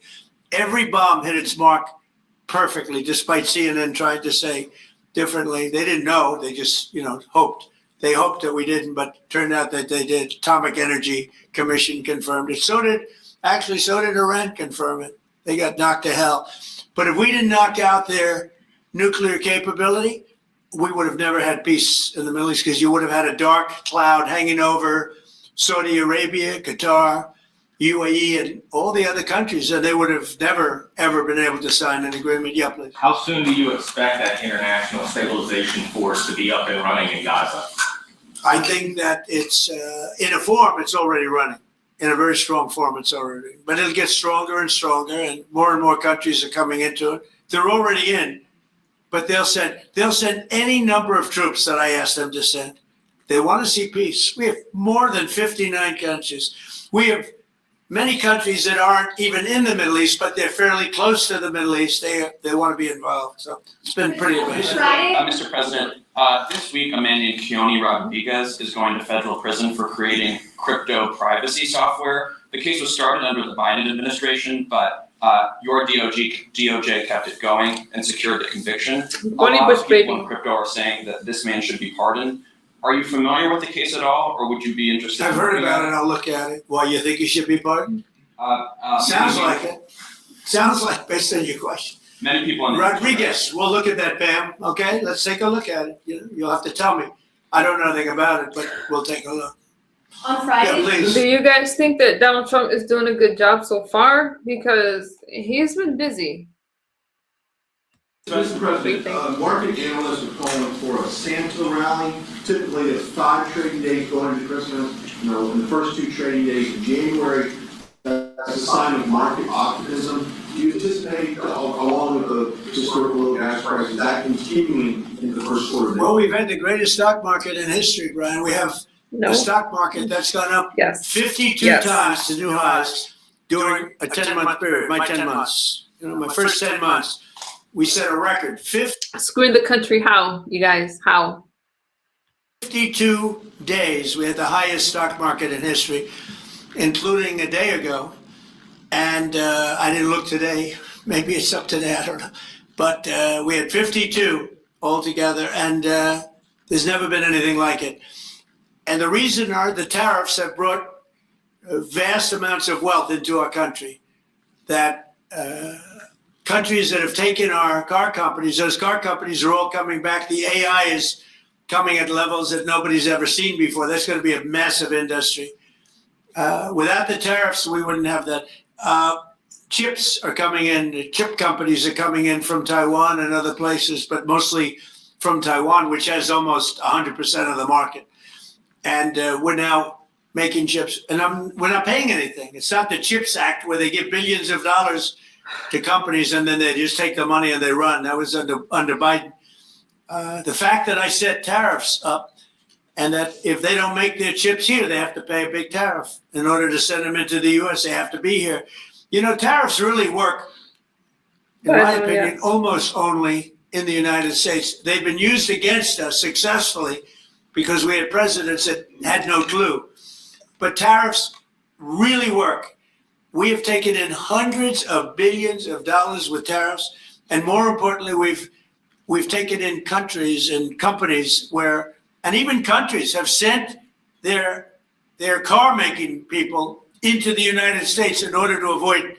[SPEAKER 2] Every bomb hit its mark perfectly, despite CNN trying to say differently. They didn't know. They just, hoped. They hoped that we didn't, but it turned out that they did. Atomic Energy Commission confirmed it. So did Iran confirm it. They got knocked to hell. But if we didn't knock out their nuclear capability, we would have never had peace in the Middle East, because you would have had a dark cloud hanging over Saudi Arabia, Qatar, UAE, and all the other countries, and they would have never, ever been able to sign an agreement. Yeah, please.
[SPEAKER 11] How soon do you expect that international stabilization force to be up and running in Gaza?
[SPEAKER 2] I think that it's, in a form, it's already running. In a very strong form, it's already. But it'll get stronger and stronger, and more countries are coming into it. They're already in, but they'll send any number of troops that I ask them to send. They want to see peace. We have more than 59 countries. We have many countries that aren't even in the Middle East, but they're fairly close to the Middle East. They want to be involved. So it's been pretty amazing.
[SPEAKER 13] Mr. President, this week a man named Keone Rodriguez is going to federal prison for creating crypto privacy software. The case was started under the Biden administration, but your DOJ kept it going and secured the conviction. A lot of people in crypto are saying that this man should be pardoned. Are you familiar with the case at all, or would you be interested?
[SPEAKER 2] I've heard about it. I'll look at it. Why, you think he should be pardoned? Sounds like it. Sounds like, based on your question.
[SPEAKER 13] Many people in
[SPEAKER 2] Rodriguez, we'll look at that, Pam. Okay, let's take a look at it. You'll have to tell me. I don't know anything about it, but we'll take a look.
[SPEAKER 8] On Friday,
[SPEAKER 2] Yeah, please.
[SPEAKER 1] Do you guys think that Donald Trump is doing a good job so far? Because he's been busy.
[SPEAKER 14] Mr. President, market analysts are calling for a Santa rally. Typically, it's 5 trading days going into Christmas. In the first 2 trading days in January, that's a sign of market optimism. Do you anticipate, along with the historical low gas prices, that continuing in the first quarter?
[SPEAKER 2] Well, we've had the greatest stock market in history, Brian. We have a stock market that's gone up 52 times to new highs during a 10-month period. My 10 months. My first 10 months. We set a record.
[SPEAKER 1] Screwing the country. How, you guys? How?
[SPEAKER 2] 52 days. We had the highest stock market in history, including a day ago. And I didn't look today. Maybe it's up today. I don't know. But we had 52 altogether, and there's never been anything like it. And the reason are the tariffs have brought vast amounts of wealth into our country that countries that have taken our car companies, those car companies are all coming back. The AI is coming at levels that nobody's ever seen before. That's going to be a massive industry. Without the tariffs, we wouldn't have that. Chips are coming in, chip companies are coming in from Taiwan and other places, but mostly from Taiwan, which has almost 100% of the market. And we're now making chips, and we're not paying anything. It's not the CHIPS Act where they give billions of dollars to companies and then they just take the money and they run. That was under Biden. The fact that I set tariffs up and that if they don't make their chips here, they have to pay a big tariff. In order to send them into the US, they have to be here. You know, tariffs really work, in my opinion, almost only in the United States. They've been used against us successfully because we had presidents that had no clue. But tariffs really work. We have taken in hundreds of billions of dollars with tariffs. And more importantly, we've taken in countries and companies where, and even countries have sent their car making people into the United States in order to avoid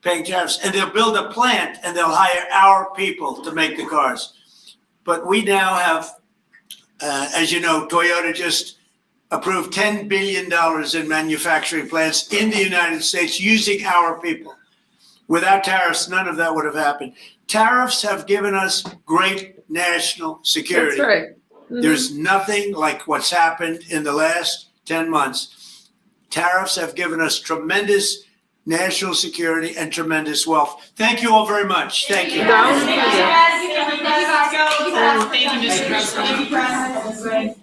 [SPEAKER 2] paying tariffs. And they'll build a plant and they'll hire our people to make the cars. But we now have, as you know, Toyota just approved $10 billion in manufacturing plants in the United States using our people. Without tariffs, none of that would have happened. Tariffs have given us great national security.
[SPEAKER 1] That's right. Mm-hmm.
[SPEAKER 2] There's nothing like what's happened in the last 10 months. Tariffs have given us tremendous national security and tremendous wealth. Thank you all very much. Thank you.
[SPEAKER 7] Thank you, Mr. President.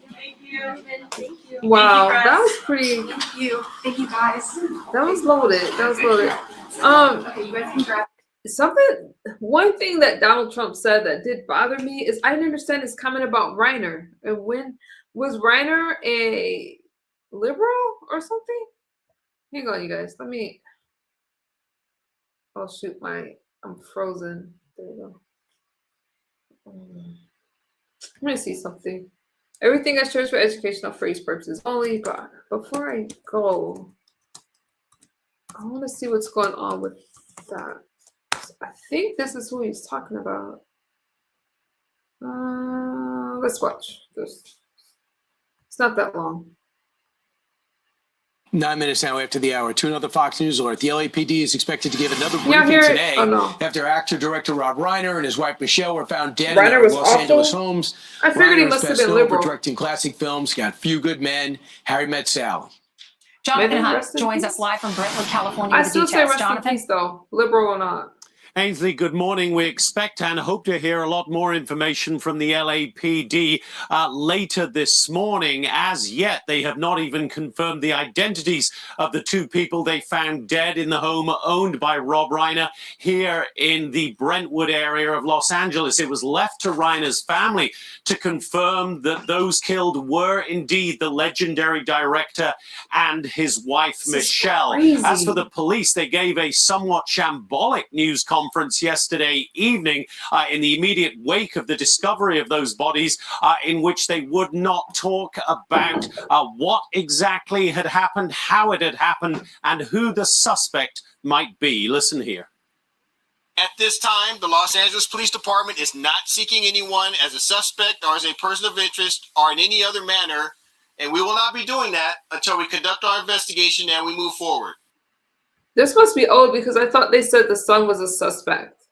[SPEAKER 1] Wow, that was pretty.
[SPEAKER 15] Thank you. Thank you, guys.
[SPEAKER 1] That was loaded. That was loaded.
[SPEAKER 15] Okay, you guys can grab.
[SPEAKER 1] One thing that Donald Trump said that did bother me is I didn't understand his comment about Reiner. And when was Reiner a liberal or something? Hang on, you guys. Oh shoot, I'm frozen. There you go. Let me see something. Everything I share is for educational phrase purposes only. But before I go, I want to see what's going on with that. I think this is who he's talking about. Let's watch this. It's not that long.
[SPEAKER 16] 9 minutes now after the hour. To another Fox News alert. The LAPD is expected to give another briefing today after actor-director Rob Reiner and his wife Michelle were found dead in their Los Angeles homes.
[SPEAKER 1] I figured he must have been liberal.
[SPEAKER 16] For directing classic films, got Few Good Men, Harry Met Sally.
[SPEAKER 10] Jonathan Hunt joins us live from Brentwood, California.
[SPEAKER 1] I
[SPEAKER 10] with the
[SPEAKER 1] still say
[SPEAKER 10] details.
[SPEAKER 1] rest in peace, though, liberal or not.
[SPEAKER 17] Ainsley, good morning. We expect and hope to hear a lot more information from the LAPD later this morning. As yet, they have not even confirmed the identities of the two people they found dead in the home owned by Rob Reiner here in the Brentwood area of Los Angeles. It was left to Reiner's family to confirm that those killed were indeed the legendary director and his wife, Michelle. As for the police, they gave a somewhat shambolic news conference yesterday evening in the immediate wake of the discovery of those bodies, in which they would not talk about what exactly had happened, how it had happened, and who the suspect might be. Listen here.
[SPEAKER 18] At this time, the Los Angeles Police Department is not seeking anyone as a suspect or as a person of interest or in any other manner, and we will not be doing that until we conduct our investigation and we move forward.
[SPEAKER 1] This must be old because I thought they said the son was a suspect.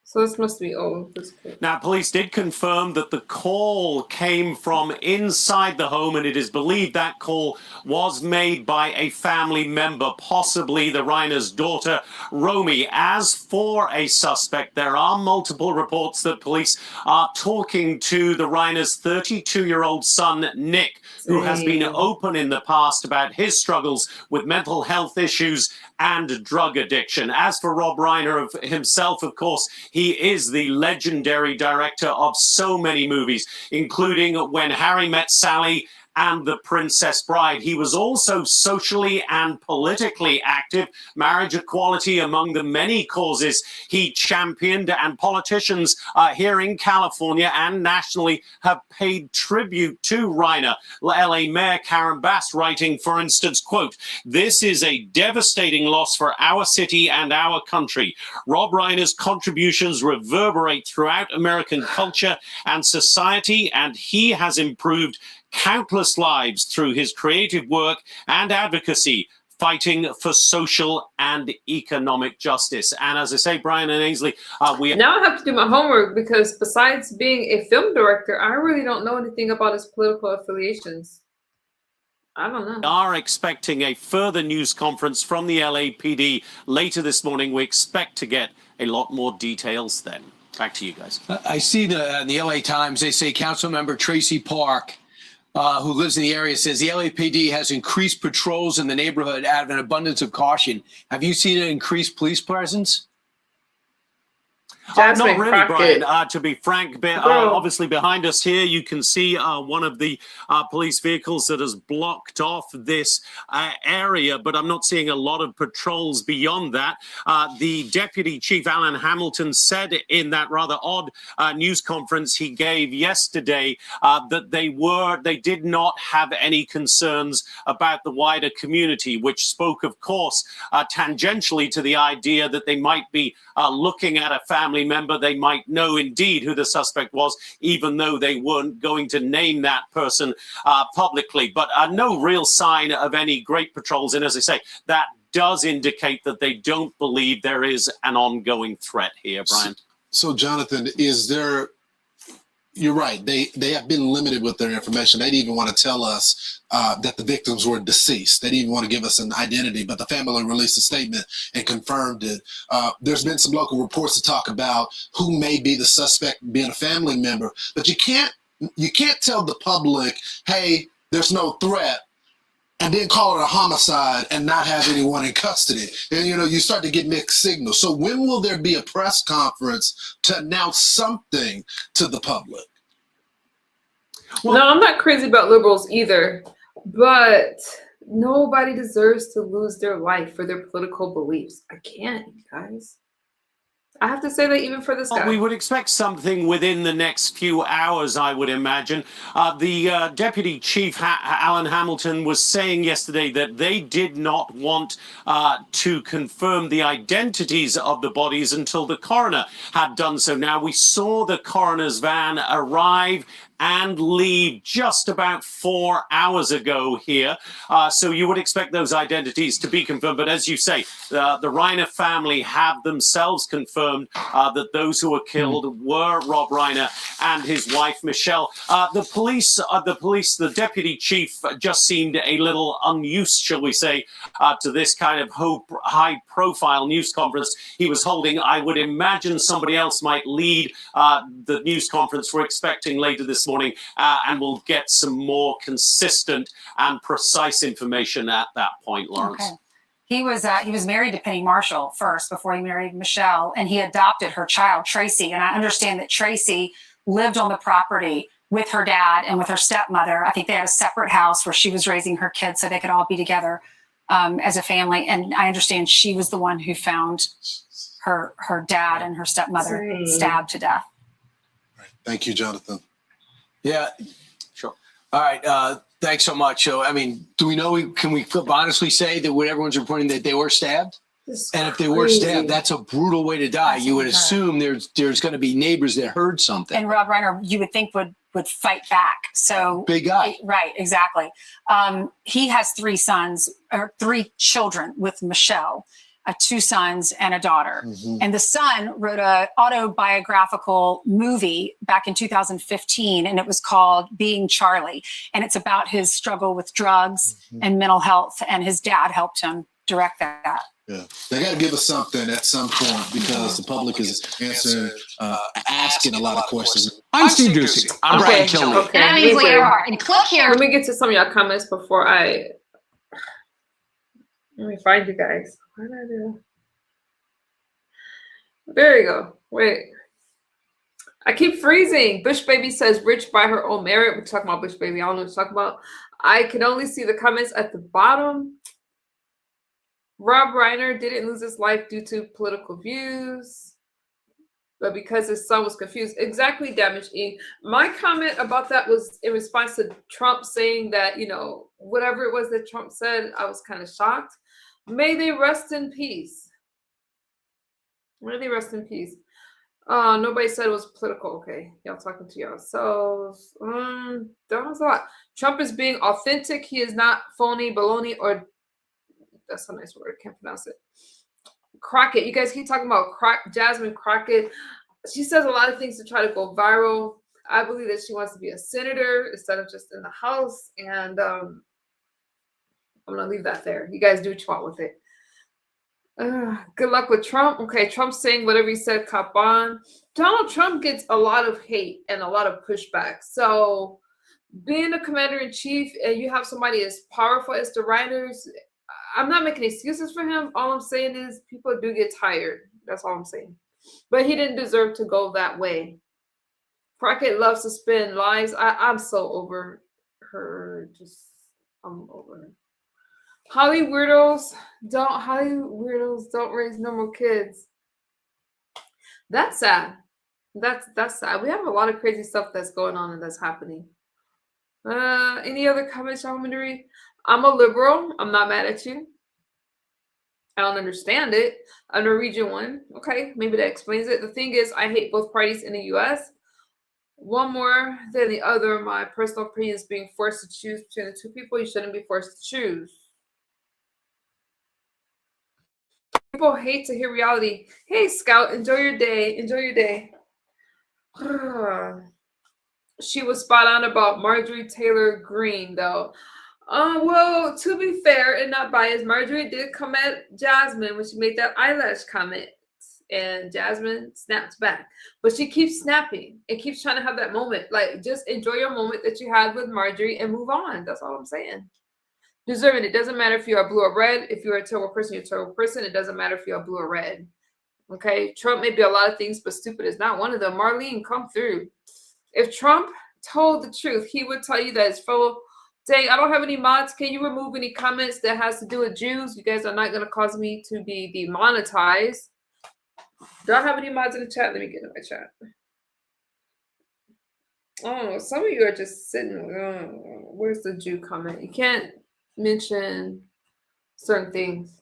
[SPEAKER 1] So this must be old.
[SPEAKER 17] Now, police did confirm that the call came from inside the home, and it is believed that call was made by a family member, possibly the Reiner's daughter, Romy. As for a suspect, there are multiple reports that police are talking to the Reiner's 32-year-old son, Nick, who has been open in the past about his struggles with mental health issues and drug addiction. As for Rob Reiner himself, of course, he is the legendary director of so many movies, including When Harry Met Sally and The Princess Bride. He was also socially and politically active, marriage equality among the many causes he championed, and politicians here in California and nationally have paid tribute to Reiner. LA Mayor Karen Bass writing, for instance, quote, "This is a devastating loss for our city and our country. Rob Reiner's contributions reverberate throughout American culture and society, and he has improved countless lives through his creative work and advocacy, fighting for social and economic justice." And as I say, Brian and Ainsley,
[SPEAKER 1] now I have to do my homework, because besides being a film director, I really don't know anything about his political affiliations. I don't know.
[SPEAKER 17] We are expecting a further news conference from the LAPD later this morning. We expect to get a lot more details then. Back to you guys.
[SPEAKER 16] I see in the LA Times, they say Councilmember Tracy Park, who lives in the area, says the LAPD has increased patrols in the neighborhood out of an abundance of caution. Have you seen an increased police presence?
[SPEAKER 17] Not really, Brian. To be frank, obviously behind us here, you can see one of the police vehicles that has blocked off this area, but I'm not seeing a lot of patrols beyond that. The Deputy Chief Alan Hamilton said in that rather odd news conference he gave yesterday that they did not have any concerns about the wider community, which spoke, of course, tangentially to the idea that they might be looking at a family member. They might know indeed who the suspect was, even though they weren't going to name that person publicly. But no real sign of any great patrols. And as I say, that does indicate that they don't believe there is an ongoing threat here, Brian.
[SPEAKER 19] So Jonathan, you're right. They have been limited with their information. They didn't even want to tell us that the victims were deceased. They didn't even want to give us an identity, but the family released a statement and confirmed it. There's been some local reports to talk about who may be the suspect being a family member, but you can't tell the public, hey, there's no threat, and then call it a homicide and not have anyone in custody. And, you start to get mixed signals. So when will there be a press conference to announce something to the public?
[SPEAKER 1] Well, no, I'm not crazy about liberals either, but nobody deserves to lose their life for their political beliefs. I can't, guys. I have to say that even for this guy.
[SPEAKER 17] We would expect something within the next few hours, I would imagine. The Deputy Chief Alan Hamilton was saying yesterday that they did not want to confirm the identities of the bodies until the coroner had done so. Now, we saw the coroner's van arrive and leave just about 4 hours ago here. So you would expect those identities to be confirmed. But as you say, the Reiner family have themselves confirmed that those who were killed were Rob Reiner and his wife, Michelle. The deputy chief just seemed a little unused, shall we say, to this kind of high-profile news conference he was holding. I would imagine somebody else might lead the news conference we're expecting later this morning, and we'll get some more consistent and precise information at that point, Lawrence.
[SPEAKER 20] Okay. He was married to Penny Marshall first before he married Michelle, and he adopted her child, Tracy. And I understand that Tracy lived on the property with her dad and with her stepmother. I think they had a separate house where she was raising her kids so they could all be together as a family. And I understand she was the one who found her dad and her stepmother stabbed to death.
[SPEAKER 19] Thank you, Jonathan.
[SPEAKER 16] Yeah, sure. All right. Thanks so much. So, I mean, do we know, can we honestly say that when everyone's reporting that they were stabbed? And if they were stabbed, that's a brutal way to die. You would assume there's going to be neighbors that heard something.
[SPEAKER 20] And Rob Reiner, you would think would fight back. So
[SPEAKER 16] big guy.
[SPEAKER 20] Right, exactly. He has 3 children with Michelle. 2 sons and a daughter. Mm-hmm. And the son wrote an autobiographical movie back in 2015, and it was called Being Charlie. And it's about his struggle with drugs and mental health, and his dad helped him direct that.
[SPEAKER 19] Yeah, they got to give us something at some point because the public is asking a lot of questions.
[SPEAKER 16] I'm Steve Doocy. I'm Brian Kilmeade.
[SPEAKER 1] Okay.
[SPEAKER 20] And I'm Ainsley Earhart. And click here.
[SPEAKER 1] Let me get to some of y'all comments before let me find you guys. What did I do? There you go. Wait. I keep freezing. Bush Baby says, rich by her own merit. We're talking about Bush Baby. I don't know what you're talking about. I can only see the comments at the bottom. Rob Reiner didn't lose his life due to political views, but because his son was confused. Exactly, Damaged E. My comment about that was in response to Trump saying that, you know, whatever it was that Trump said, I was kind of shocked. May they rest in peace. May they rest in peace. Nobody said it was political. Okay, y'all talking to y'all. So, that was a lot. Trump is being authentic. He is not phony, baloney, or that's a nice word. I can't pronounce it. Crockett. You guys keep talking about Jasmine Crockett. She says a lot of things to try to go viral. I believe that she wants to be a senator instead of just in the House. And I'm going to leave that there. You guys do what you want with it. Good luck with Trump. Okay, Trump's saying whatever he said, cop on. Donald Trump gets a lot of hate and a lot of pushback. So being a commander-in-chief and you have somebody as powerful as the Reiners, I'm not making excuses for him. All I'm saying is people do get tired. That's all I'm saying. But he didn't deserve to go that way. Crockett loves to spin lies. I'm so over her. I'm over her. Hollywood weirdos don't raise normal kids. That's sad. That's sad. We have a lot of crazy stuff that's going on and that's happening. Any other comments y'all want me to read? I'm a liberal. I'm not mad at you. I don't understand it. A Norwegian one. Okay, maybe that explains it. The thing is, I hate both parties in the U.S. One more than the other. My personal opinion is being forced to choose between the two people. You shouldn't be forced to choose. People hate to hear reality. Hey, Scout, enjoy your day. Enjoy your day. She was spot on about Marjorie Taylor Greene, though. Well, to be fair and not biased, Marjorie did come at Jasmine when she made that eyelash comment, and Jasmine snapped back. But she keeps snapping and keeps trying to have that moment. Like, just enjoy your moment that you had with Marjorie and move on. That's all I'm saying. Deserving. It doesn't matter if you are blue or red. If you're a terrible person, you're a terrible person. It doesn't matter if you're blue or red. Okay? Trump may be a lot of things, but stupid is not one of them. Marlene, come through. If Trump told the truth, he would tell you that his fellow... Dang, I don't have any mods. Can you remove any comments that has to do with Jews? You guys are not going to cause me to be demonetized. Do I have any mods in the chat? Let me get in my chat. Oh, some of you are just sitting. Where's the Jew comment? You can't mention certain things.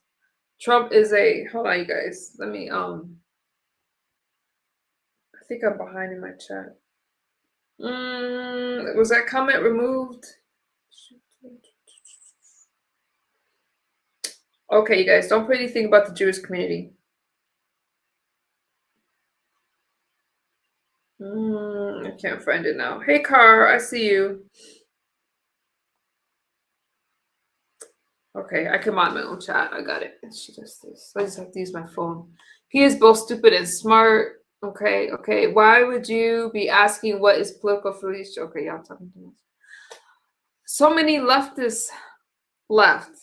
[SPEAKER 1] Trump is a... Hold on, you guys. Let me... I think I'm behind in my chat. Was that comment removed? Okay, you guys, don't put anything about the Jewish community. I can't find it now. Hey, Car, I see you. Okay, I can mod my own chat. I got it. She does this. I just have to use my phone. He is both stupid and smart. Okay, okay. Why would you be asking what is political for each? Okay, y'all talking too much. So many leftists left.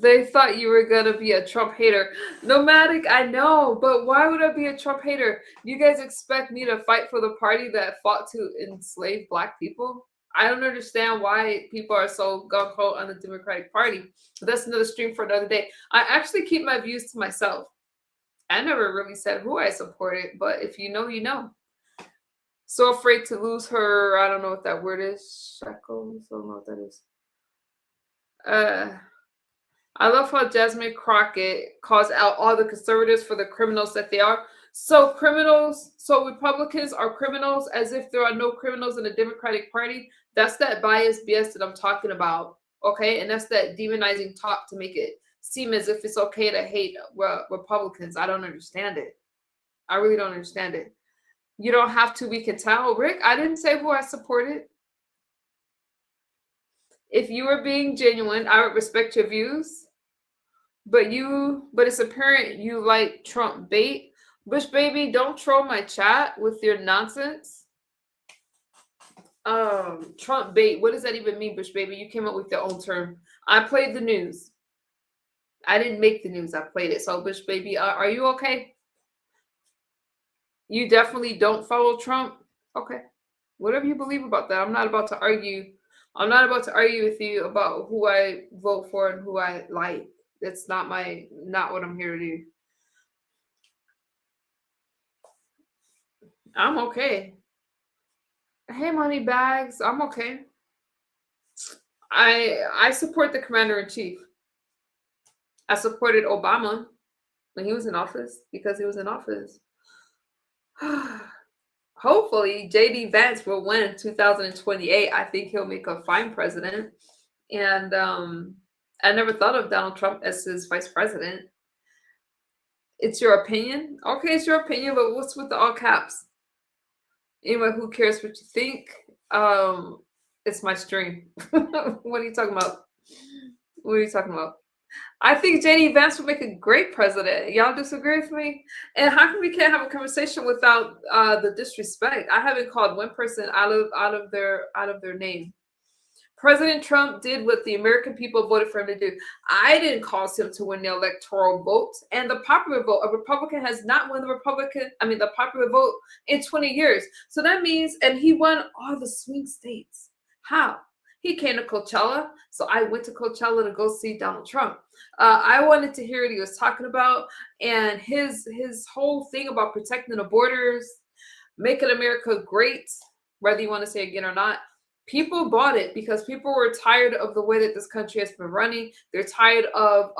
[SPEAKER 1] They thought you were gonna be a Trump hater. Nomadic, I know, but why would I be a Trump hater? You guys expect me to fight for the party that fought to enslave Black people? I don't understand why people are so gung-ho on the Democratic Party. But that's another stream for another day. I actually keep my views to myself. I never really said who I supported, but if you know, you know. So afraid to lose her, I don't know what that word is. Shackles, I don't know what that is. I love how Jasmine Crockett calls out all the conservatives for the criminals that they are. So Republicans are criminals as if there are no criminals in the Democratic Party. That's that biased BS that I'm talking about, okay? And that's that demonizing talk to make it seem as if it's okay to hate Republicans. I don't understand it. I really don't understand it. You don't have to, we can tell. Rick, I didn't say who I supported. If you were being genuine, I would respect your views. But it's apparent you like Trump bait. Bush baby, don't troll my chat with your nonsense. Trump bait. What does that even mean, Bush baby? You came up with your own term. I played the news. I didn't make the news. I played it. So Bush baby, are you okay? You definitely don't follow Trump. Okay. Whatever you believe about that. I'm not about to argue. I'm not about to argue with you about who I vote for and who I like. That's not what I'm here to do. I'm okay. Hey, money bags. I'm okay. I support the commander in chief. I supported Obama when he was in office because he was in office. Hopefully, JD Vance will win in 2028. I think he'll make a fine president. And I never thought of Donald Trump as his vice president. It's your opinion? Okay, it's your opinion, but what's with the all caps? Anyway, who cares what you think? It's my stream. What are you talking about? What are you talking about? I think JD Vance would make a great president. Y'all disagree with me? And how come we can't have a conversation without the disrespect? I haven't called one person out of their name. President Trump did what the American people voted for him to do. I didn't cause him to win the electoral vote and the popular vote. A Republican has not won the popular vote in 20 years. So that means, and he won all the swing states. How? He came to Coachella, so I went to Coachella to go see Donald Trump. I wanted to hear what he was talking about, and his whole thing about protecting the borders, making America great, whether you want to say it again or not. People bought it because people were tired of the way that this country has been running. They're tired of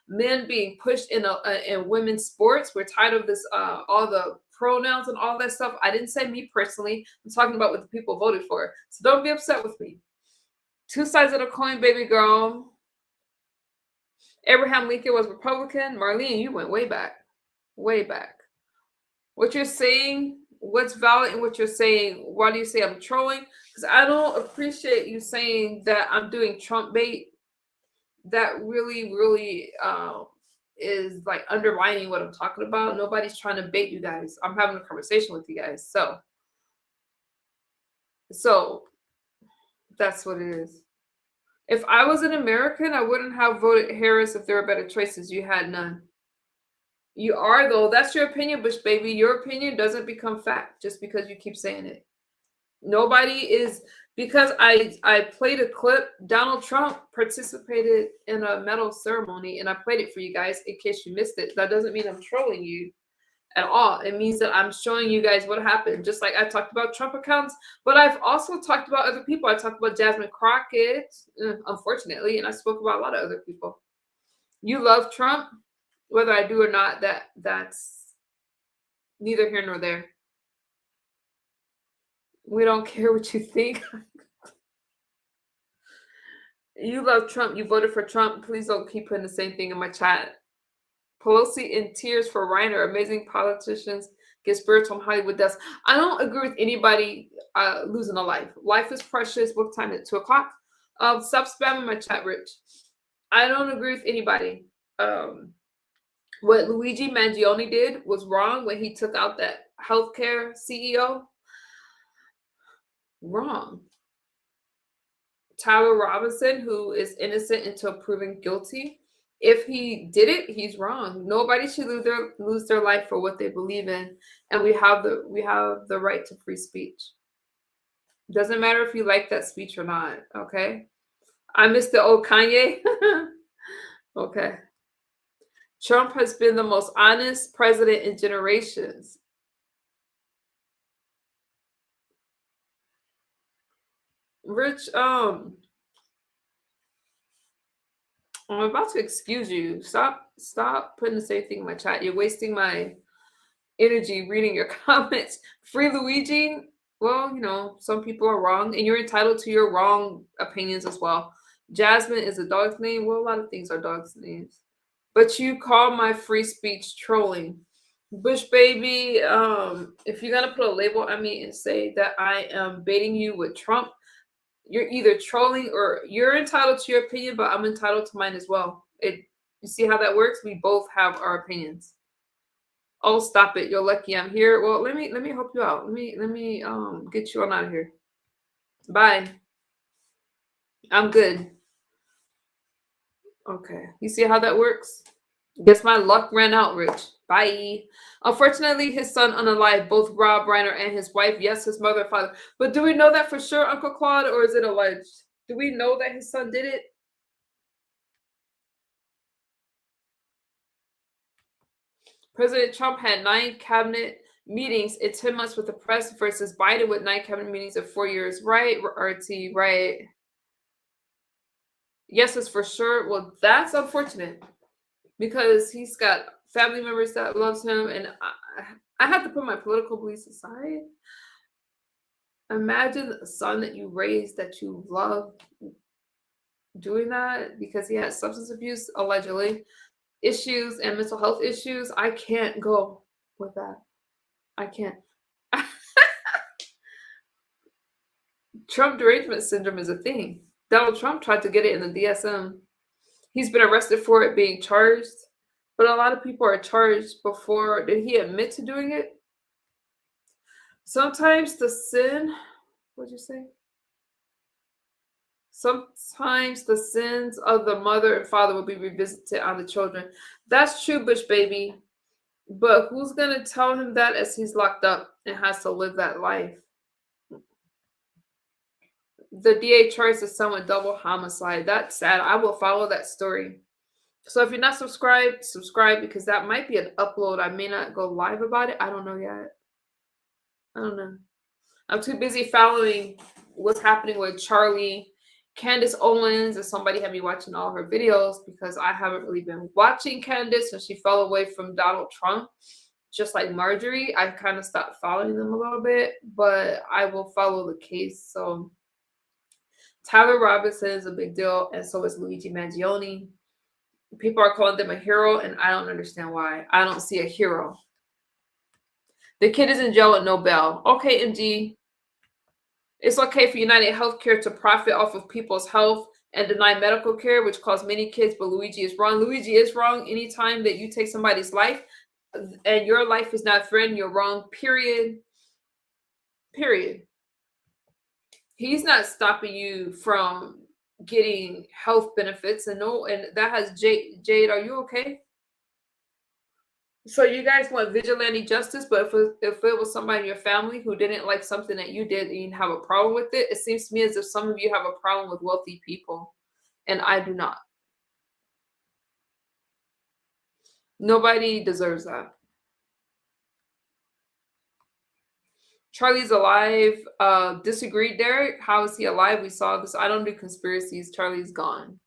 [SPEAKER 1] men being pushed in women's sports. We're tired of this, all the pronouns and all that stuff. I didn't say me personally. I'm talking about what the people voted for. So don't be upset with me. Two sides of the coin, baby girl. Abraham Lincoln was Republican. Marlene, you went way back. Way back. What you're saying, what's valid in what you're saying, why do you say I'm trolling? Because I don't appreciate you saying that I'm doing Trump bait. That really, really is like underlining what I'm talking about. Nobody's trying to bait you guys. I'm having a conversation with you guys. So that's what it is. If I was an American, I wouldn't have voted Harris if there were better choices. You had none. You are, though. That's your opinion, Bush baby. Your opinion doesn't become fact just because you keep saying it. Nobody is, because I played a clip. Donald Trump participated in a medal ceremony, and I played it for you guys in case you missed it. That doesn't mean I'm trolling you at all. It means that I'm showing you guys what happened. Just like I talked about Trump accounts, but I've also talked about other people. I talked about Jasmine Crockett, unfortunately, and I spoke about a lot of other people. You love Trump, whether I do or not, that's neither here nor there. We don't care what you think. You love Trump. You voted for Trump. Please don't keep putting the same thing in my chat. Pelosi in tears for Reiner. Amazing politicians get spiritual Hollywood deaths. I don't agree with anybody losing a life. Life is precious. What time is it? 2 o'clock? Stop spamming my chat, Rich. I don't agree with anybody. What Luigi Mangione did was wrong when he took out that healthcare CEO. Wrong. Tyler Robinson, who is innocent until proven guilty, if he did it, he's wrong. Nobody should lose their life for what they believe in, and we have the right to free speech. Doesn't matter if you like that speech or not. Okay, I missed the old Kanye. Okay, Trump has been the most honest president in generations. Rich, I'm about to excuse you. Stop putting the same thing in my chat. You're wasting my energy reading your comments. Free Luigi. Well, you know, some people are wrong, and you're entitled to your wrong opinions as well. Jasmine is a dog's name. Well, a lot of things are dogs' names. But you call my free speech trolling. Bush baby, if you're going to put a label on me and say that I am baiting you with Trump, you're either trolling or you're entitled to your opinion, but I'm entitled to mine as well. You see how that works? We both have our opinions. Oh, stop it. You're lucky I'm here. Well, let me help you out. Let me get you on out of here. Bye. I'm good. Okay. You see how that works? Guess my luck ran out, Rich. Bye. Unfortunately, his son unalive, both Rob Reiner and his wife, yes, his mother and father. But do we know that for sure, Uncle Claude, or is it alleged? Do we know that his son did it? President Trump had 9 cabinet meetings in 10 months with the press versus Biden with 9 cabinet meetings in 4 years. Right, RT, right. Yes, it's for sure. Well, that's unfortunate because he's got family members that loves him, and I have to put my political beliefs aside. Imagine a son that you raised, that you love, doing that because he has substance abuse, allegedly, issues and mental health issues. I can't go with that. I can't. Trump derangement syndrome is a thing. Donald Trump tried to get it in the DSM. He's been arrested for it, being charged. But a lot of people are charged before. Did he admit to doing it? Sometimes the sin, what'd you say? Sometimes the sins of the mother and father will be revisited on the children. That's true, Bush baby. But who's going to tell him that as he's locked up and has to live that life? The DA charged his son with double homicide. That's sad. I will follow that story. So if you're not subscribed, subscribe, because that might be an upload. I may not go live about it. I don't know yet. I don't know. I'm too busy following what's happening with Charlie, Candace Owens, and somebody had me watching all her videos because I haven't really been watching Candace since she fell away from Donald Trump. Just like Marjorie, I kind of stopped following them a little bit, but I will follow the case. So Tyler Robinson is a big deal, and so is Luigi Mangione. People are calling them a hero, and I don't understand why. I don't see a hero. The kid is in jail with no bail. Okay, MG. It's okay for United Healthcare to profit off of people's health and deny medical care, which caused many kids, but Luigi is wrong. Luigi is wrong. Anytime that you take somebody's life and your life is not threatened, you're wrong, period. Period. He's not stopping you from getting health benefits, and that has Jade, are you okay? So you guys want vigilante justice, but if it was somebody in your family who didn't like something that you did and you have a problem with it, it seems to me as if some of you have a problem with wealthy people, and I do not. Nobody deserves that. Charlie's alive. Disagreed, Derek. How is he alive? We saw this. I don't do conspiracies. Charlie's gone.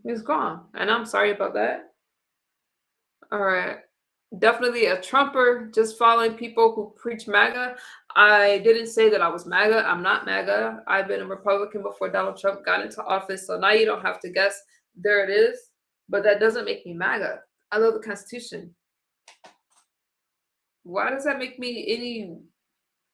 [SPEAKER 1] He's gone. And I'm sorry about that. All right. Definitely a Trumper, just following people who preach MAGA. I didn't say that I was MAGA. I'm not MAGA. I've been a Republican before Donald Trump got into office. So now you don't have to guess. There it is. But that doesn't make me MAGA. I love the Constitution. Why does that make me any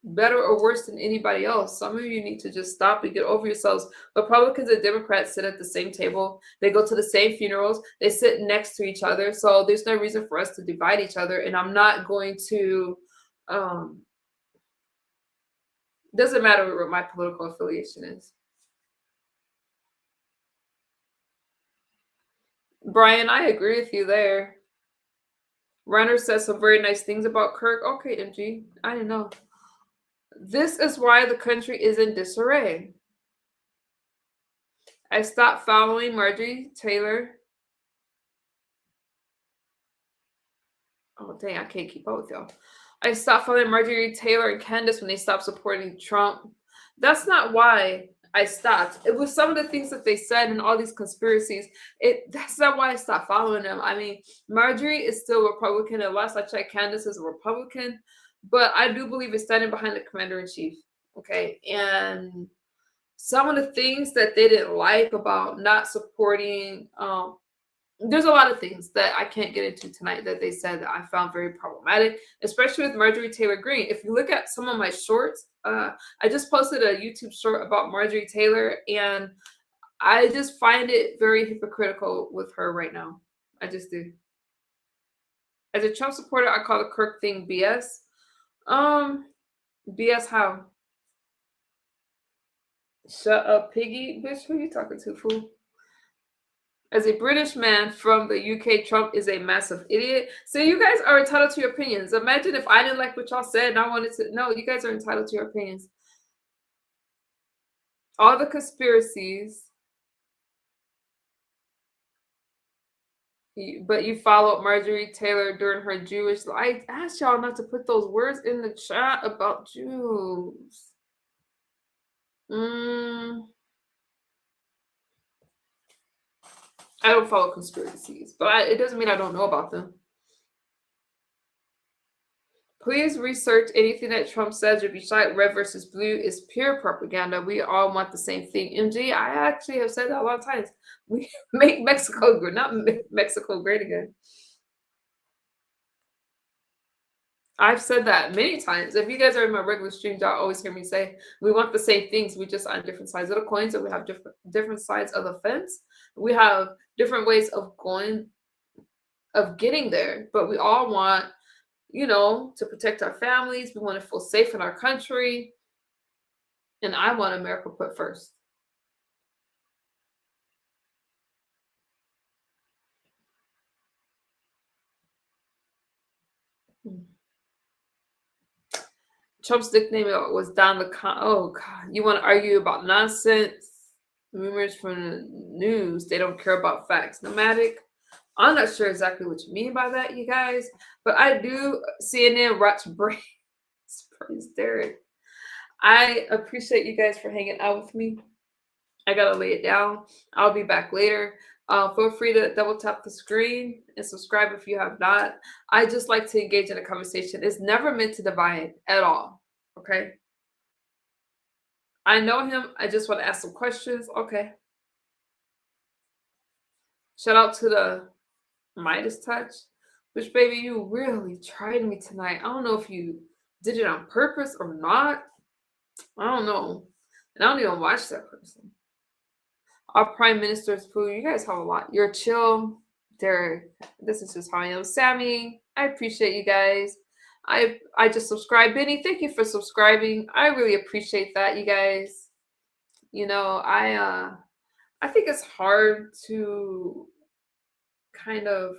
[SPEAKER 1] better or worse than anybody else? Some of you need to just stop and get over yourselves. Republicans and Democrats sit at the same table. They go to the same funerals. They sit next to each other. So there's no reason for us to divide each other. And I'm not going to, doesn't matter what my political affiliation is. Brian, I agree with you there. Reiner says some very nice things about Kirk. Okay, MG, I didn't know. This is why the country is in disarray. I stopped following Marjorie Taylor. Oh, dang, I can't keep up with y'all. I stopped following Marjorie Taylor and Candace when they stopped supporting Trump. That's not why I stopped. It was some of the things that they said and all these conspiracies. That's not why I stopped following them. I mean, Marjorie is still a Republican. And last I checked, Candace is a Republican. But I do believe in standing behind the commander-in-chief. Okay. And some of the things that they didn't like about not supporting, there's a lot of things that I can't get into tonight that they said that I found very problematic, especially with Marjorie Taylor Greene. If you look at some of my shorts, I just posted a YouTube short about Marjorie Taylor, and I just find it very hypocritical with her right now. I just do. As a Trump supporter, I call the Kirk thing BS. BS how? Shut up, piggy. Bitch, who you talking to, fool? As a British man from the UK, Trump is a massive idiot. So you guys are entitled to your opinions. Imagine if I didn't like what y'all said and I wanted to. No, you guys are entitled to your opinions. All the conspiracies. But you followed Marjorie Taylor during her Jewish. I asked y'all not to put those words in the chat about Jews. I don't follow conspiracies, but it doesn't mean I don't know about them. Please research anything that Trump says. If you cite red versus blue is pure propaganda. We all want the same thing. MG, I actually have said that a lot of times. We make Mexico great, not make Mexico great again. I've said that many times. If you guys are in my regular streams, y'all always hear me say we want the same things. We just on different sides of the coins, and we have different sides of the fence. We have different ways of getting there, but we all want, to protect our families. We want to feel safe in our country, and I want America put first. Trump's nickname was Don the Con. Oh, God. You want to argue about nonsense? Rumors from the news. They don't care about facts. Nomadic. I'm not sure exactly what you mean by that, you guys. But I do. CNN Rots Brains. Praise Derek. I appreciate you guys for hanging out with me. I got to lay it down. I'll be back later. Feel free to double tap the screen and subscribe if you have not. I just like to engage in a conversation. It's never meant to divide at all. Okay. I know him. I just want to ask some questions. Okay. Shout out to the Midas Touch. Which, baby, you really tried me tonight. I don't know if you did it on purpose or not. I don't know. And I don't even watch that person. Our prime minister's food. You guys have a lot. You're chill. Derek. This is just how I am. Sammy. I appreciate you guys. I just subscribed. Benny, thank you for subscribing. I really appreciate that, you guys. I think it's hard to kind of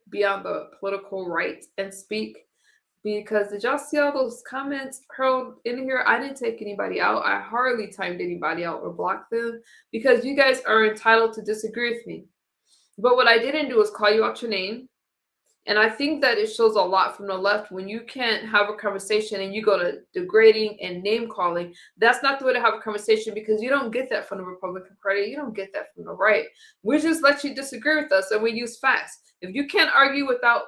[SPEAKER 1] be on the political right and speak, because did y'all see all those comments hurled in here? I didn't take anybody out. I hardly timed anybody out or blocked them, because you guys are entitled to disagree with me. But what I didn't do is call you out your name. And I think that it shows a lot from the left when you can't have a conversation and you go to degrading and name calling. That's not the way to have a conversation, because you don't get that from the Republican Party. You don't get that from the right. We just let you disagree with us and we use facts. If you can't argue without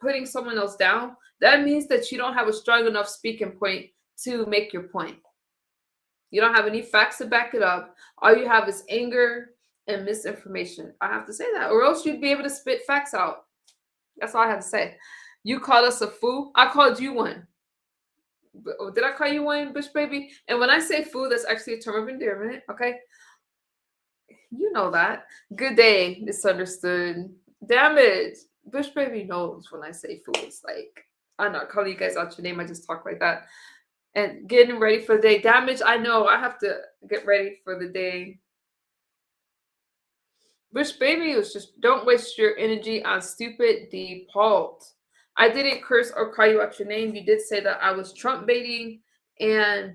[SPEAKER 1] putting someone else down, that means that you don't have a strong enough speaking point to make your point. You don't have any facts to back it up. All you have is anger and misinformation. I have to say that, or else you'd be able to spit facts out. That's all I have to say. You called us a fool. I called you one. Did I call you one, Bush Baby? And when I say fool, that's actually a term of endearment. Okay. You know that. Good day, misunderstood. Damn it. Bush Baby knows when I say fool. It's like, I'm not calling you guys out your name. I just talk like that. And getting ready for the day. Damage, I know. I have to get ready for the day. Bush Baby was just, don't waste your energy on stupid default. I didn't curse or call you out your name. You did say that I was Trump baiting, and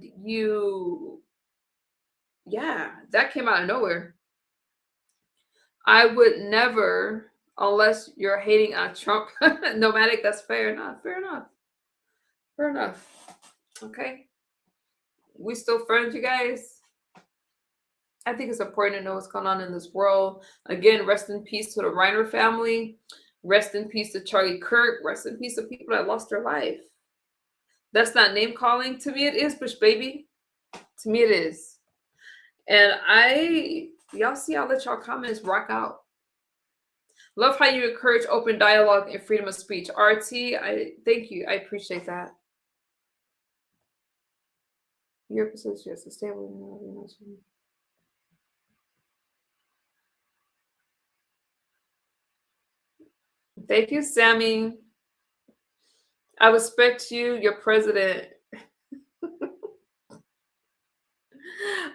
[SPEAKER 1] that came out of nowhere. I would never, unless you're hating on Trump. Nomadic, that's fair enough. Fair enough. Fair enough. Okay. We still friends, you guys? I think it's important to know what's going on in this world. Again, rest in peace to the Reiner family. Rest in peace to Charlie Kirk. Rest in peace to people that lost their life. That's not name calling. To me, it is, Bush Baby. To me, it is. And y'all see, I'll let y'all comments rock out. Love how you encourage open dialogue and freedom of speech. RT, thank you. I appreciate that. Your position, yes, to stay with me. Thank you, Sammy. I respect you, your president.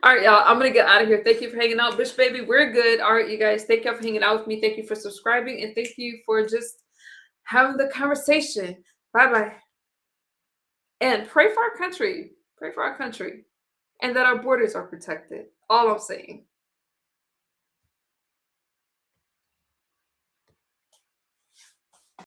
[SPEAKER 1] All right, y'all. I'm gonna get out of here. Thank you for hanging out, Bish Baby. We're good. All right, you guys. Thank you for hanging out with me. Thank you for subscribing, and thank you for just having the conversation. Bye bye. And pray for our country. Pray for our country, and that our borders are protected. All I'm saying.